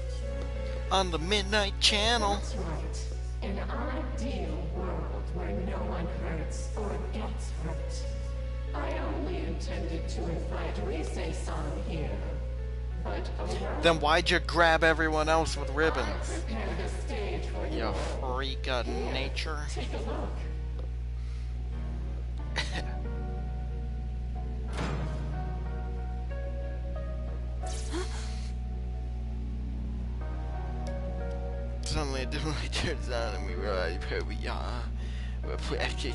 On the Midnight Channel! That's right. An ideal world where no one hurts or gets hurt. I only intended to invite Rise-san here. But Then why'd you grab everyone else with ribbons? prepare the stage for You freak of nature. Take a look. Suddenly a different light turns on and we realize where we are. We're actually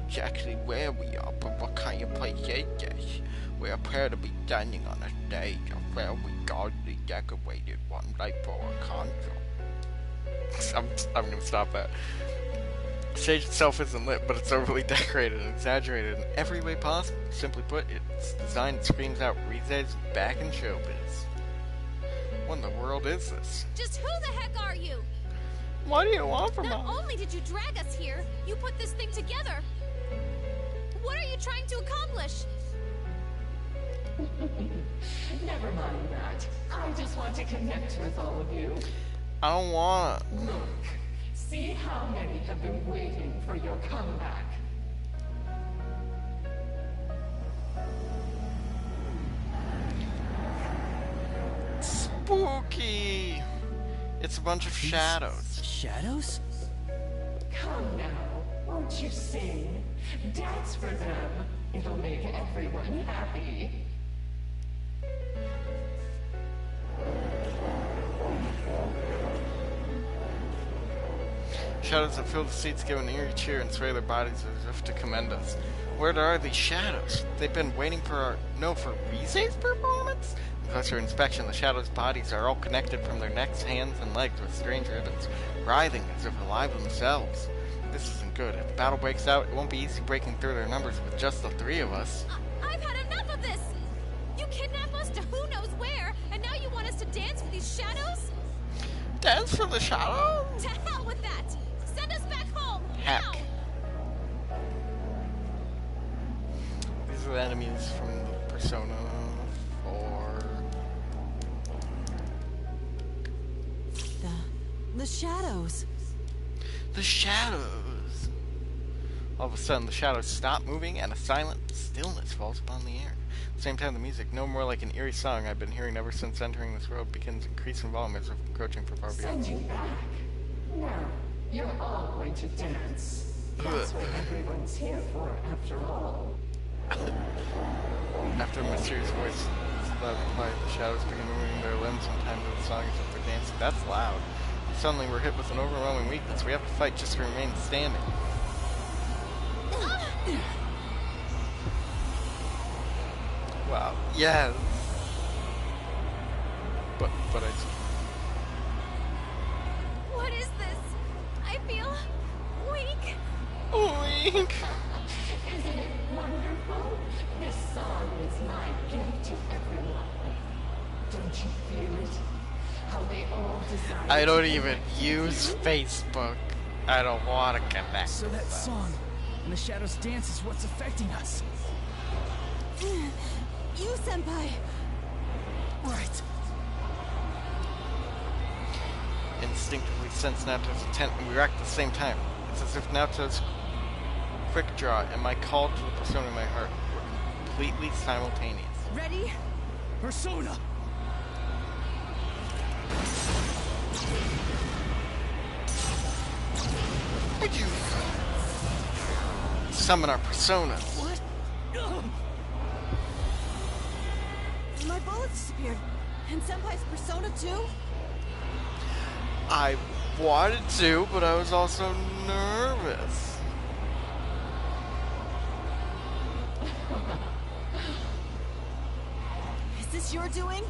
exactly where we are, but what kind of place is this? We appear to be standing on a stage, a very gaudily decorated one, like for a concert. I'm gonna stop that. The stage itself isn't lit, but it's overly decorated and exaggerated in every way possible. Simply put, its design screams out Rize's back in showbiz. What in the world is this? Just who the heck are you? What do you want from us? Not only did you drag us here, you put this thing together. What are you trying to accomplish? Never mind that. I just want to connect with all of you. I don't want. Look, see how many have been waiting for your comeback. Spooky. It's a bunch of shadows. Shadows? Come now, won't you sing? Dance for them. It'll make everyone happy. Shadows that fill the seats give an eerie cheer and sway their bodies as if to commend us. Where are these shadows? They've been waiting for for Rise's performance? On closer inspection, the shadows' bodies are all connected from their necks, hands, and legs with strange ribbons, writhing as if alive themselves. This isn't good. If the battle breaks out, it won't be easy breaking through their numbers with just the three of us. I've had enough of this! You kidnap us to who knows where, and now you want us to dance for these shadows? Dance for the shadows? To hell with that! Send us back home! Heck. Now! These are the enemies from the Persona 4. The shadows. The shadows! All of a sudden, the shadows stop moving and a silent stillness falls upon the air. At the same time, the music, no more like an eerie song I've been hearing ever since entering this world, begins increasing volume as if encroaching for far beyond. Send you back. Now, you're all going to dance. That's what everyone's here for, after all. After a mysterious voice is loud and quiet, the shadows begin moving their limbs in time to the song as if they're dancing. That's loud. Suddenly, we're hit with an overwhelming weakness. We have to fight just to remain standing. Wow. Yes. But I. What is this? I feel weak. Weak. Isn't it wonderful? This song is my gift to everyone. Don't you feel it? How they all desire I don't even use Facebook. I don't want to connect. So that song and the shadows dance is what's affecting us. You, Senpai. Right. Instinctively sense Nato's intent, and we react at the same time. It's as if Nato's quick draw and my call to the persona in my heart were completely simultaneous. Ready? Persona! Would you summon our persona? What? My bullet disappeared. And Senpai's persona too? I wanted to, but I was also nervous. Is this your doing?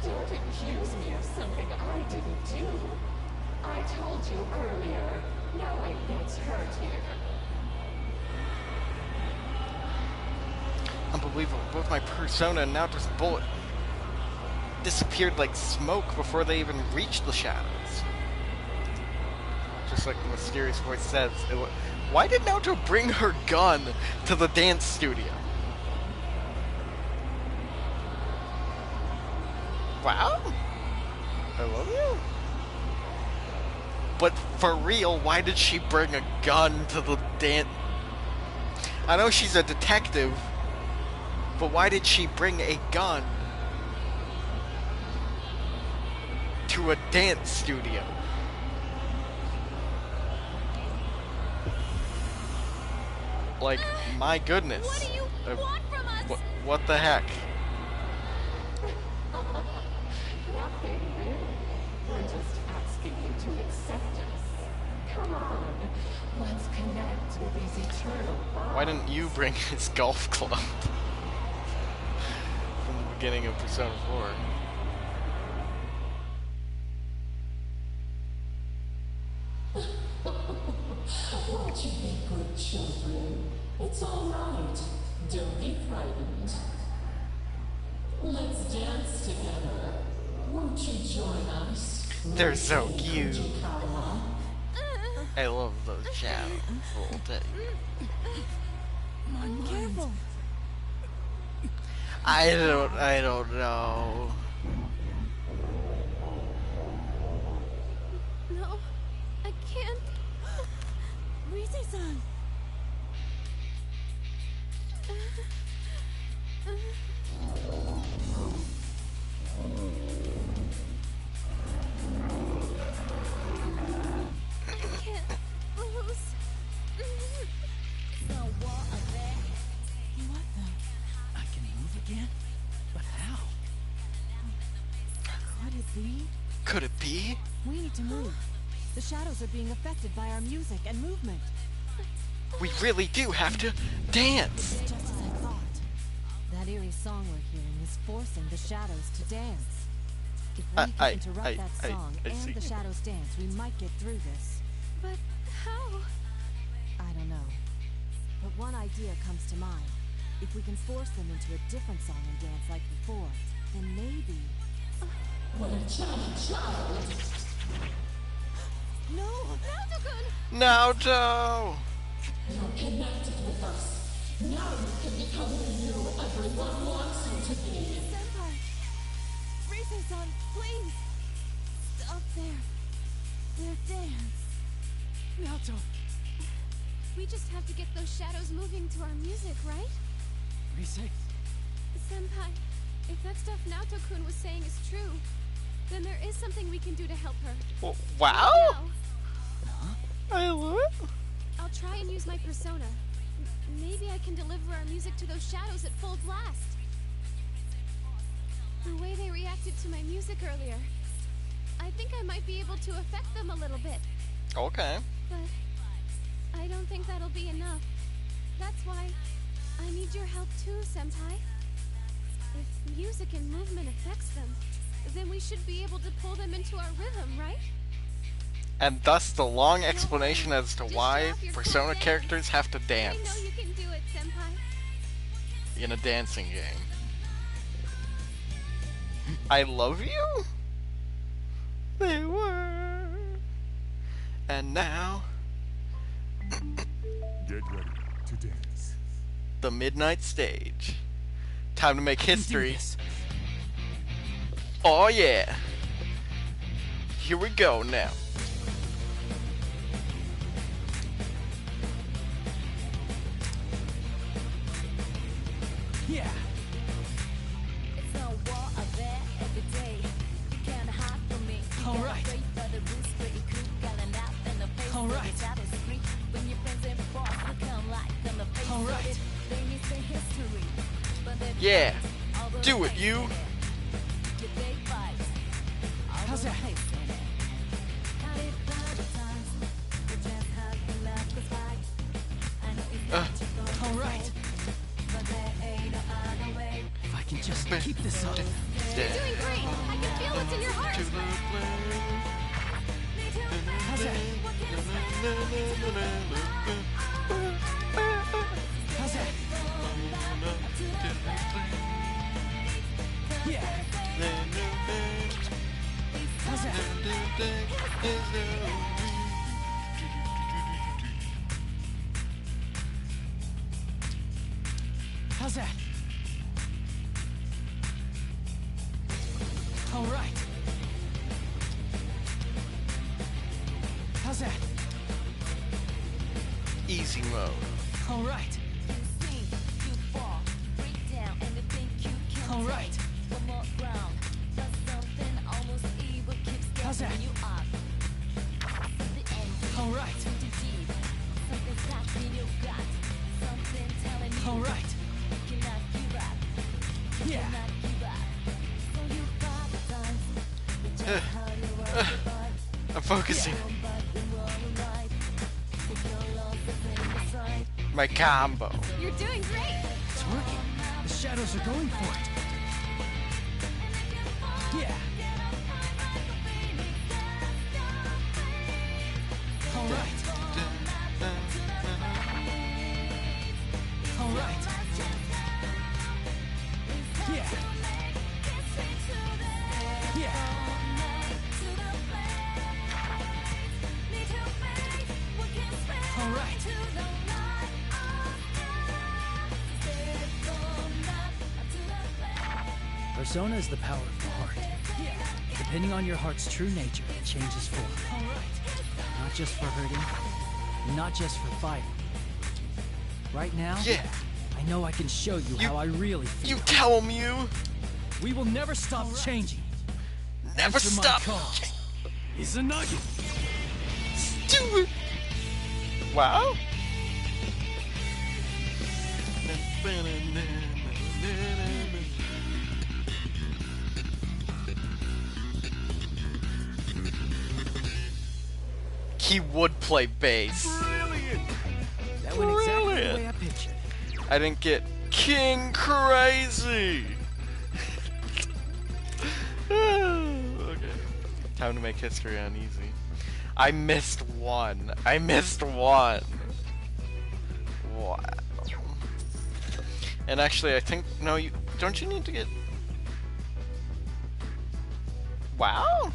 Don't accuse me of something I didn't do. I told you earlier, no one gets hurt here. Unbelievable. Both my persona and Nato's bullet disappeared like smoke before they even reached the shadows. Just like the mysterious voice says. Why did Naoto bring her gun to the dance studio? Wow. I love you. But for real, why did she bring a gun to the dance? I know she's a detective, but why did she bring a gun to a dance studio? Like, my goodness. What do you want from us? What the heck? Nothing really. We're just asking you to accept us. Come on, let's connect with these eternal bonds. Why didn't you bring his golf club from the beginning of Persona 4? Won't you be good children? It's all right. Don't be frightened. Let's dance together. Won't you join us? They're so cute. I love those shadows all day. Careful. I don't know. No, I can't. Rise-san! I can't lose. What the? I can move again? But how? Could it be? Could it be? We need to move. The shadows are being affected by our music and movement. We really do have to dance. Just as I thought. That eerie song we're hearing is forcing the shadows to dance. If we can interrupt that song and the shadows dance, we might get through this. But how? I don't know. But one idea comes to mind. If we can force them into a different song and dance like before, then maybe... What a child! No! Naoto-kun! Naoto! You're connected with us. Now you can become the you everyone wants you to be. Senpai! Rise-san, please! Stop there. Their dance. Naoto! We just have to get those shadows moving to our music, right? Rise? Senpai, if that stuff Naoto-kun was saying is true, then there is something we can do to help her. Well, wow! Now, I love it. I'll try and use my persona. Maybe I can deliver our music to those shadows at full blast. The way they reacted to my music earlier, I think I might be able to affect them a little bit. Okay. But I don't think that'll be enough. That's why I need your help too, Senpai. If music and movement affects them, then we should be able to pull them into our rhythm, right? And thus the long explanation as to why Persona cool characters have to I know dance you can do it, Senpai. in a dancing game. I love you? They were. And now, Get ready to dance. the midnight stage. Time to make history. Oh yeah. Here we go now. Yeah. It's no war out there every day. You can't hide from me. You All gotta right. pray for the roots, pretty cool, got an out in the face. All right. The shadows creep when your friends and boss become like on the face All of right. it. They need the history, but they're Yeah. all the Do it, face you. in it. Your big vibes, all How's the that? face in it. Got it plenty of times, but just have to let this fight. I know it's not your fault, All right. but there ain't no other way. If I can just keep this up. You're doing great. I can feel what's in your heart. How's that? How's that? Yeah. How's that? How's that? All right. How's that? Easy mode. All right. All right. How's that? All right. All right. Yeah. I'm focusing. My combo. You're doing great. It's working. The shadows are going for it. Yeah. All right. All right. Yeah. Yeah. All right. Persona is the power of the heart. Depending on your heart's true nature, it changes form. Not just for hurting, not just for fighting. Right now, I know I can show you how I really feel. You tell him, you! We will never stop changing. Never Answer stop! Izanagi! Stupid! Wow! He would play bass. Brilliant! That went exactly the way I pictured. I didn't get King Crazy! Okay. Time to make history on easy. I missed one. Wow. And actually, I think... No, you... Don't you need to get... Wow?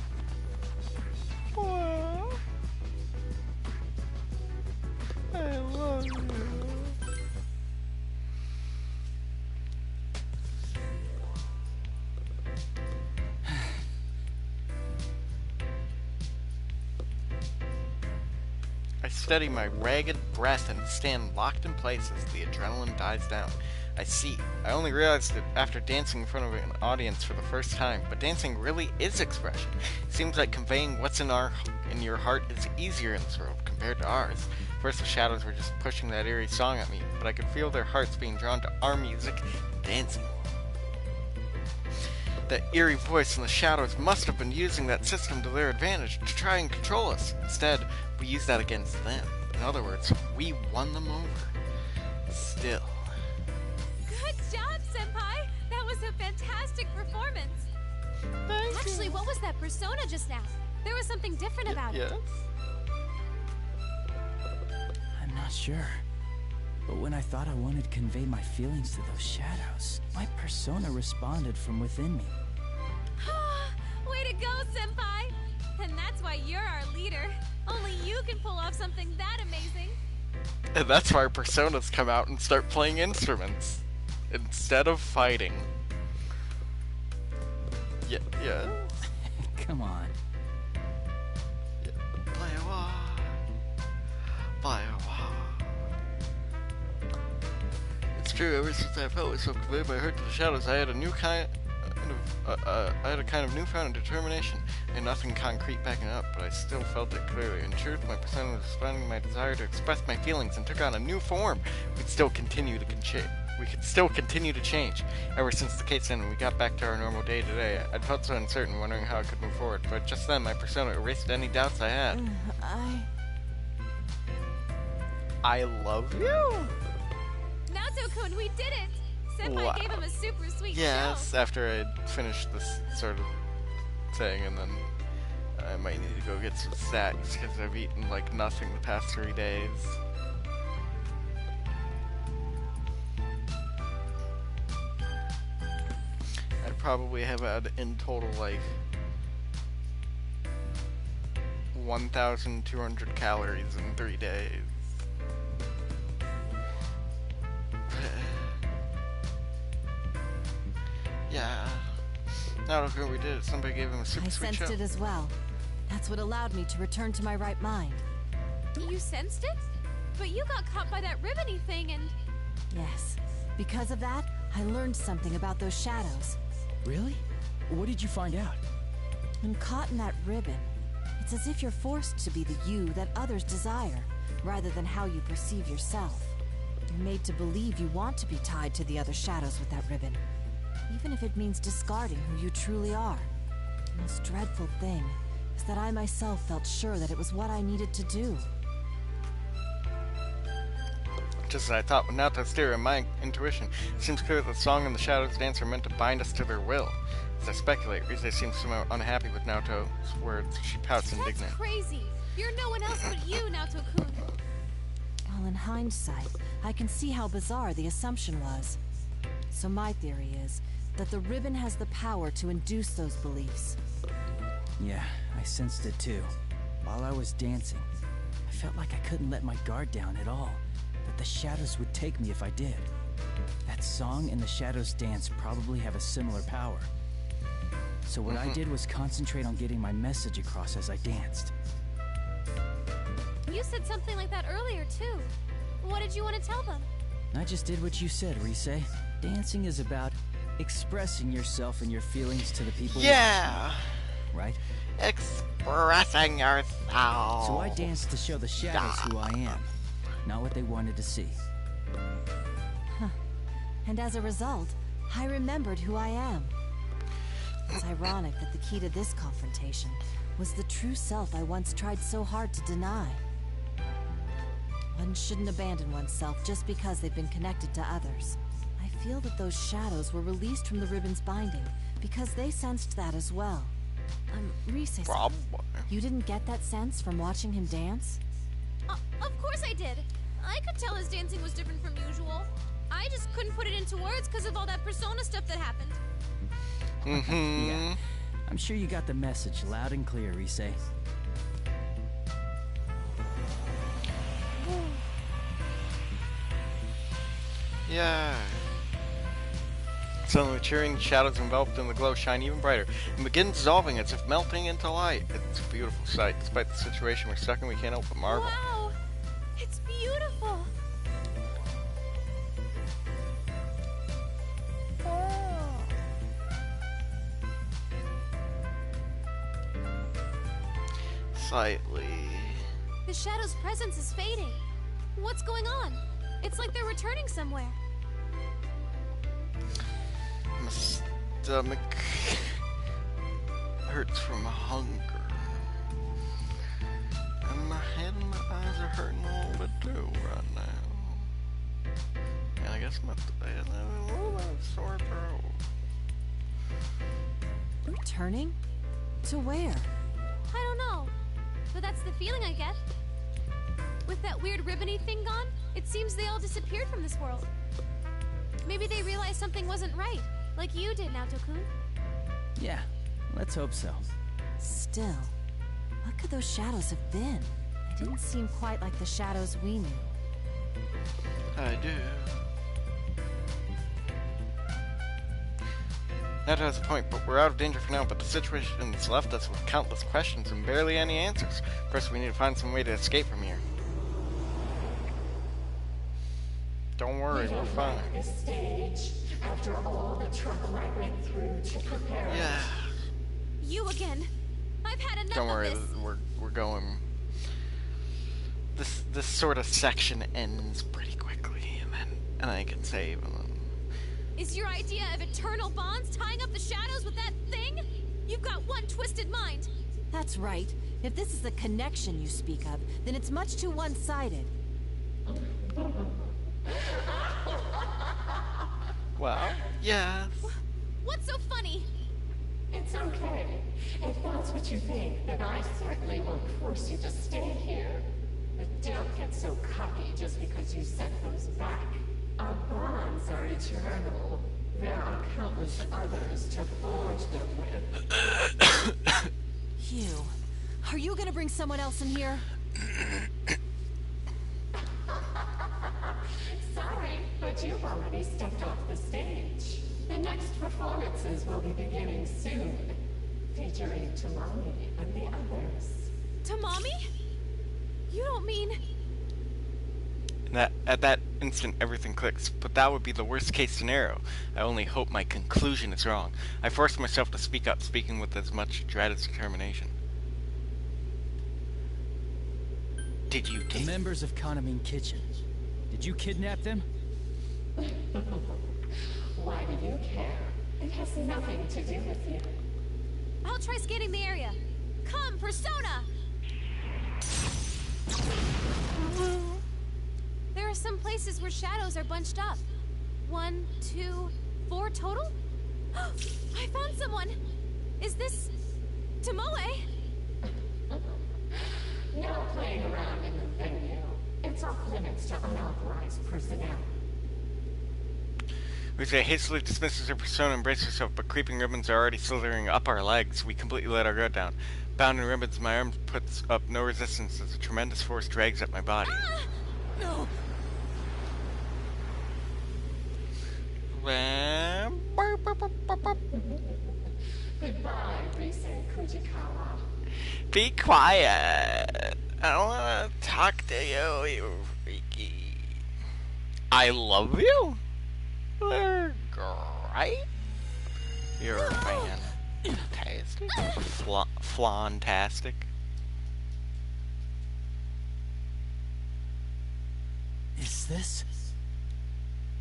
Wow. I love you. I steady my ragged breath and stand locked in place as the adrenaline dies down. I see. I only realized it after dancing in front of an audience for the first time, but dancing really is expression. It seems like conveying what's in your heart is easier in this world compared to ours. First the shadows were just pushing that eerie song at me, but I could feel their hearts being drawn to our music and dancing. That eerie voice in the shadows must have been using that system to their advantage to try and control us. Instead, we used that against them. In other words, we won them over. Still. Good job, Senpai! That was a fantastic performance. Actually, what was that persona just now? There was something different about it. I'm not sure. But when I thought I wanted to convey my feelings to those shadows, my persona responded from within me. Way to go, Senpai! And that's why you're our leader. Only you can pull off something that amazing. And that's why personas come out and start playing instruments instead of fighting. Yeah. Come on. It's true. Ever since I felt myself conveyed my heart to the shadows, I had a kind of newfound determination, and nothing concrete backing up, but I still felt it clearly. In truth, my persona was responding to my desire to express my feelings and took on a new form. We could still continue to change. Ever since the case ended and we got back to our normal day today, I'd felt so uncertain, wondering how I could move forward, but just then my persona erased any doubts I had. I love you? Nato-kun, we did it! Senpai gave him a super sweet show. After I'd finished this sort of thing, and then I might need to go get some snacks, because I've eaten like nothing the past 3 days. I probably have had in total like 1,200 calories in 3 days. Yeah. Now look what we did. Somebody gave him a super sweet show. I sensed it as well. That's what allowed me to return to my right mind. You sensed it? But you got caught by that ribbony thing and... Yes. Because of that, I learned something about those shadows. Really? What did you find out? When caught in that ribbon, it's as if you're forced to be the you that others desire, rather than how you perceive yourself. You're made to believe you want to be tied to the other shadows with that ribbon, even if it means discarding who you truly are. The most dreadful thing is that I myself felt sure that it was what I needed to do. Just as I thought, with Nato's theory and my intuition, it seems clear that the song and the shadows dance are meant to bind us to their will. As I speculate, Rise seems somehow unhappy with Nato's words. She pouts indignant. That's crazy! You're no one else but you, Nato-kun! Well, in hindsight, I can see how bizarre the assumption was. So my theory is that the ribbon has the power to induce those beliefs. Yeah, I sensed it too. While I was dancing, I felt like I couldn't let my guard down at all, that the shadows would take me if I did. That That song and the Shadows dance probably have a similar power. So what I did was concentrate on getting my message across as I danced. You said something like that earlier, too. What did you want to tell them? I just did what you said, Rise. Dancing is about expressing yourself and your feelings to the people. Yeah. Right? Expressing yourself. So I danced to show the Shadows who I am, not what they wanted to see. Huh. And as a result, I remembered who I am. It's ironic that the key to this confrontation was the true self I once tried so hard to deny. One shouldn't abandon oneself just because they've been connected to others. I feel that those shadows were released from the ribbon's binding because they sensed that as well. Rise, you didn't get that sense from watching him dance? Of course I did. I could tell his dancing was different from usual. I just couldn't put it into words because of all that persona stuff that happened. Yeah. I'm sure you got the message loud and clear, Rise. Yeah. Suddenly the cheering shadows enveloped in the glow shine even brighter and begin dissolving as if melting into light. It's a beautiful sight. Despite the situation we're stuck in, we can't help but marvel. Wow! It's beautiful! Slightly. The shadow's presence is fading. What's going on? It's like they're returning somewhere. My stomach hurts from hunger. And my head and my eyes are hurting a little bit too right now. And I guess my head has a little bit of sore throat. Returning? To where? I don't know. But that's the feeling I get. With that weird ribbony thing gone, it seems they all disappeared from this world. Maybe they realized something wasn't right, like you did, Naoto-kun. Yeah, let's hope so. Still, what could those shadows have been? They didn't seem quite like the shadows we knew. I do. That has a point, but we're out of danger for now, but the situation's left us with countless questions and barely any answers. First, we need to find some way to escape from here. Don't worry, we're fine. This stage, after all the trouble I went through to prepare. Yeah. You again. I've had enough Don't worry, of this. we're going. This sort of section ends pretty quickly, and I can save them. Is your idea of eternal bonds tying up the shadows with that thing? You've got one twisted mind. That's right. If this is a connection you speak of, then it's much too one-sided. Well, yes. What's so funny? It's okay. If that's what you think, then I certainly won't force you to stay here. But don't get so cocky just because you sent those back. Our bonds are eternal. There are countless others to forge them with. Hugh, are you gonna bring someone else in here? Sorry, but you've already stepped off the stage. The next performances will be beginning soon, featuring Tamami and the others. Tamami? You don't mean... At that instant, everything clicks, but that would be the worst case scenario. I only hope my conclusion is wrong. I forced myself to speak up, speaking with as much dread as determination. Did you The members of Kanamine Kitchen. Did you kidnap them? Why do you care? It has nothing to do with you. I'll try scanning the area. Come, Persona! There are some places where shadows are bunched up. 1, 2, 4 total? I found someone! Is this... Tomoe? No playing around in the venue. It's off limits to unauthorized personnel. Risa hastily dismisses her persona and braces herself, but creeping ribbons are already slithering up our legs. We completely let our guard down. Bound in ribbons, my arm puts up no resistance as a tremendous force drags at my body. No! Fujikawa. Be quiet. I don't want to talk to you, you freaky. I love you? You're great. You're fantastic. Flantastic. Is this?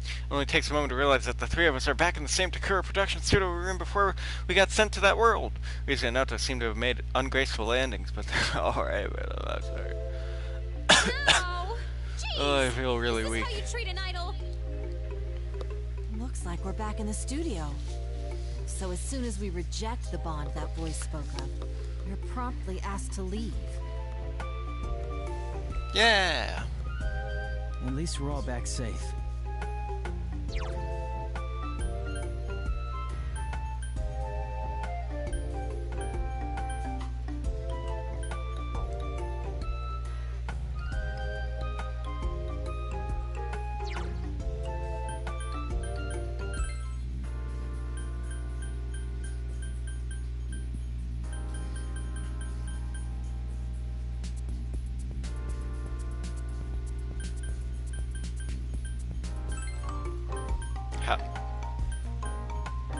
It only takes a moment to realize that the three of us are back in the same Takura production studio we were in before we got sent to that world. Risa and Naoto seem to have made ungraceful landings, but they're alright, but I'm sorry. Ow! Jeez! Oh, I feel really Is this weak. how you treat an idol? Looks like we're back in the studio. So as soon as we reject the bond that voice spoke of, we're promptly asked to leave. Yeah! At least we're all back safe.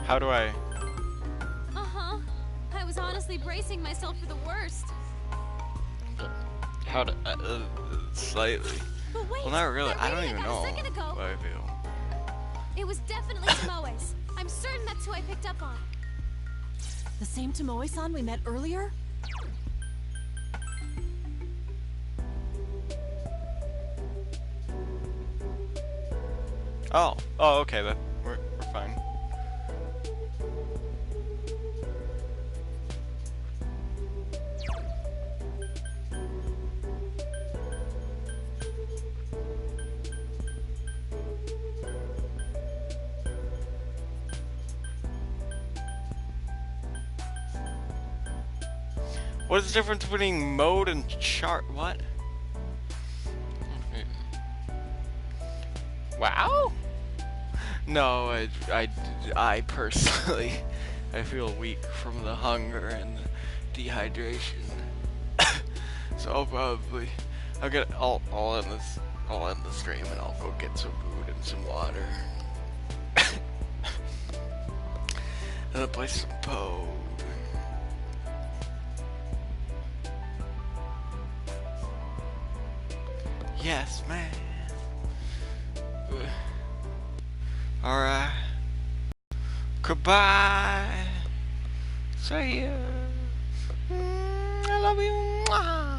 How do I... Uh-huh. I was honestly bracing myself for the worst. How to... slightly. But wait, Well, not really. that I don't reading even got know a second ago. what I feel. It was definitely Tomoe's. I'm certain that's who I picked up on. The same Tomoe-san we met earlier? Oh. Oh, okay. Then we're fine. What is the difference between mode and chart? What? Wow? No, I personally, I feel weak from the hunger and the dehydration. So I'll end the stream and I'll go get some food and some water. And I'll play some Poe. Yes, man. Alright. Goodbye. See ya. I love you. Mwah.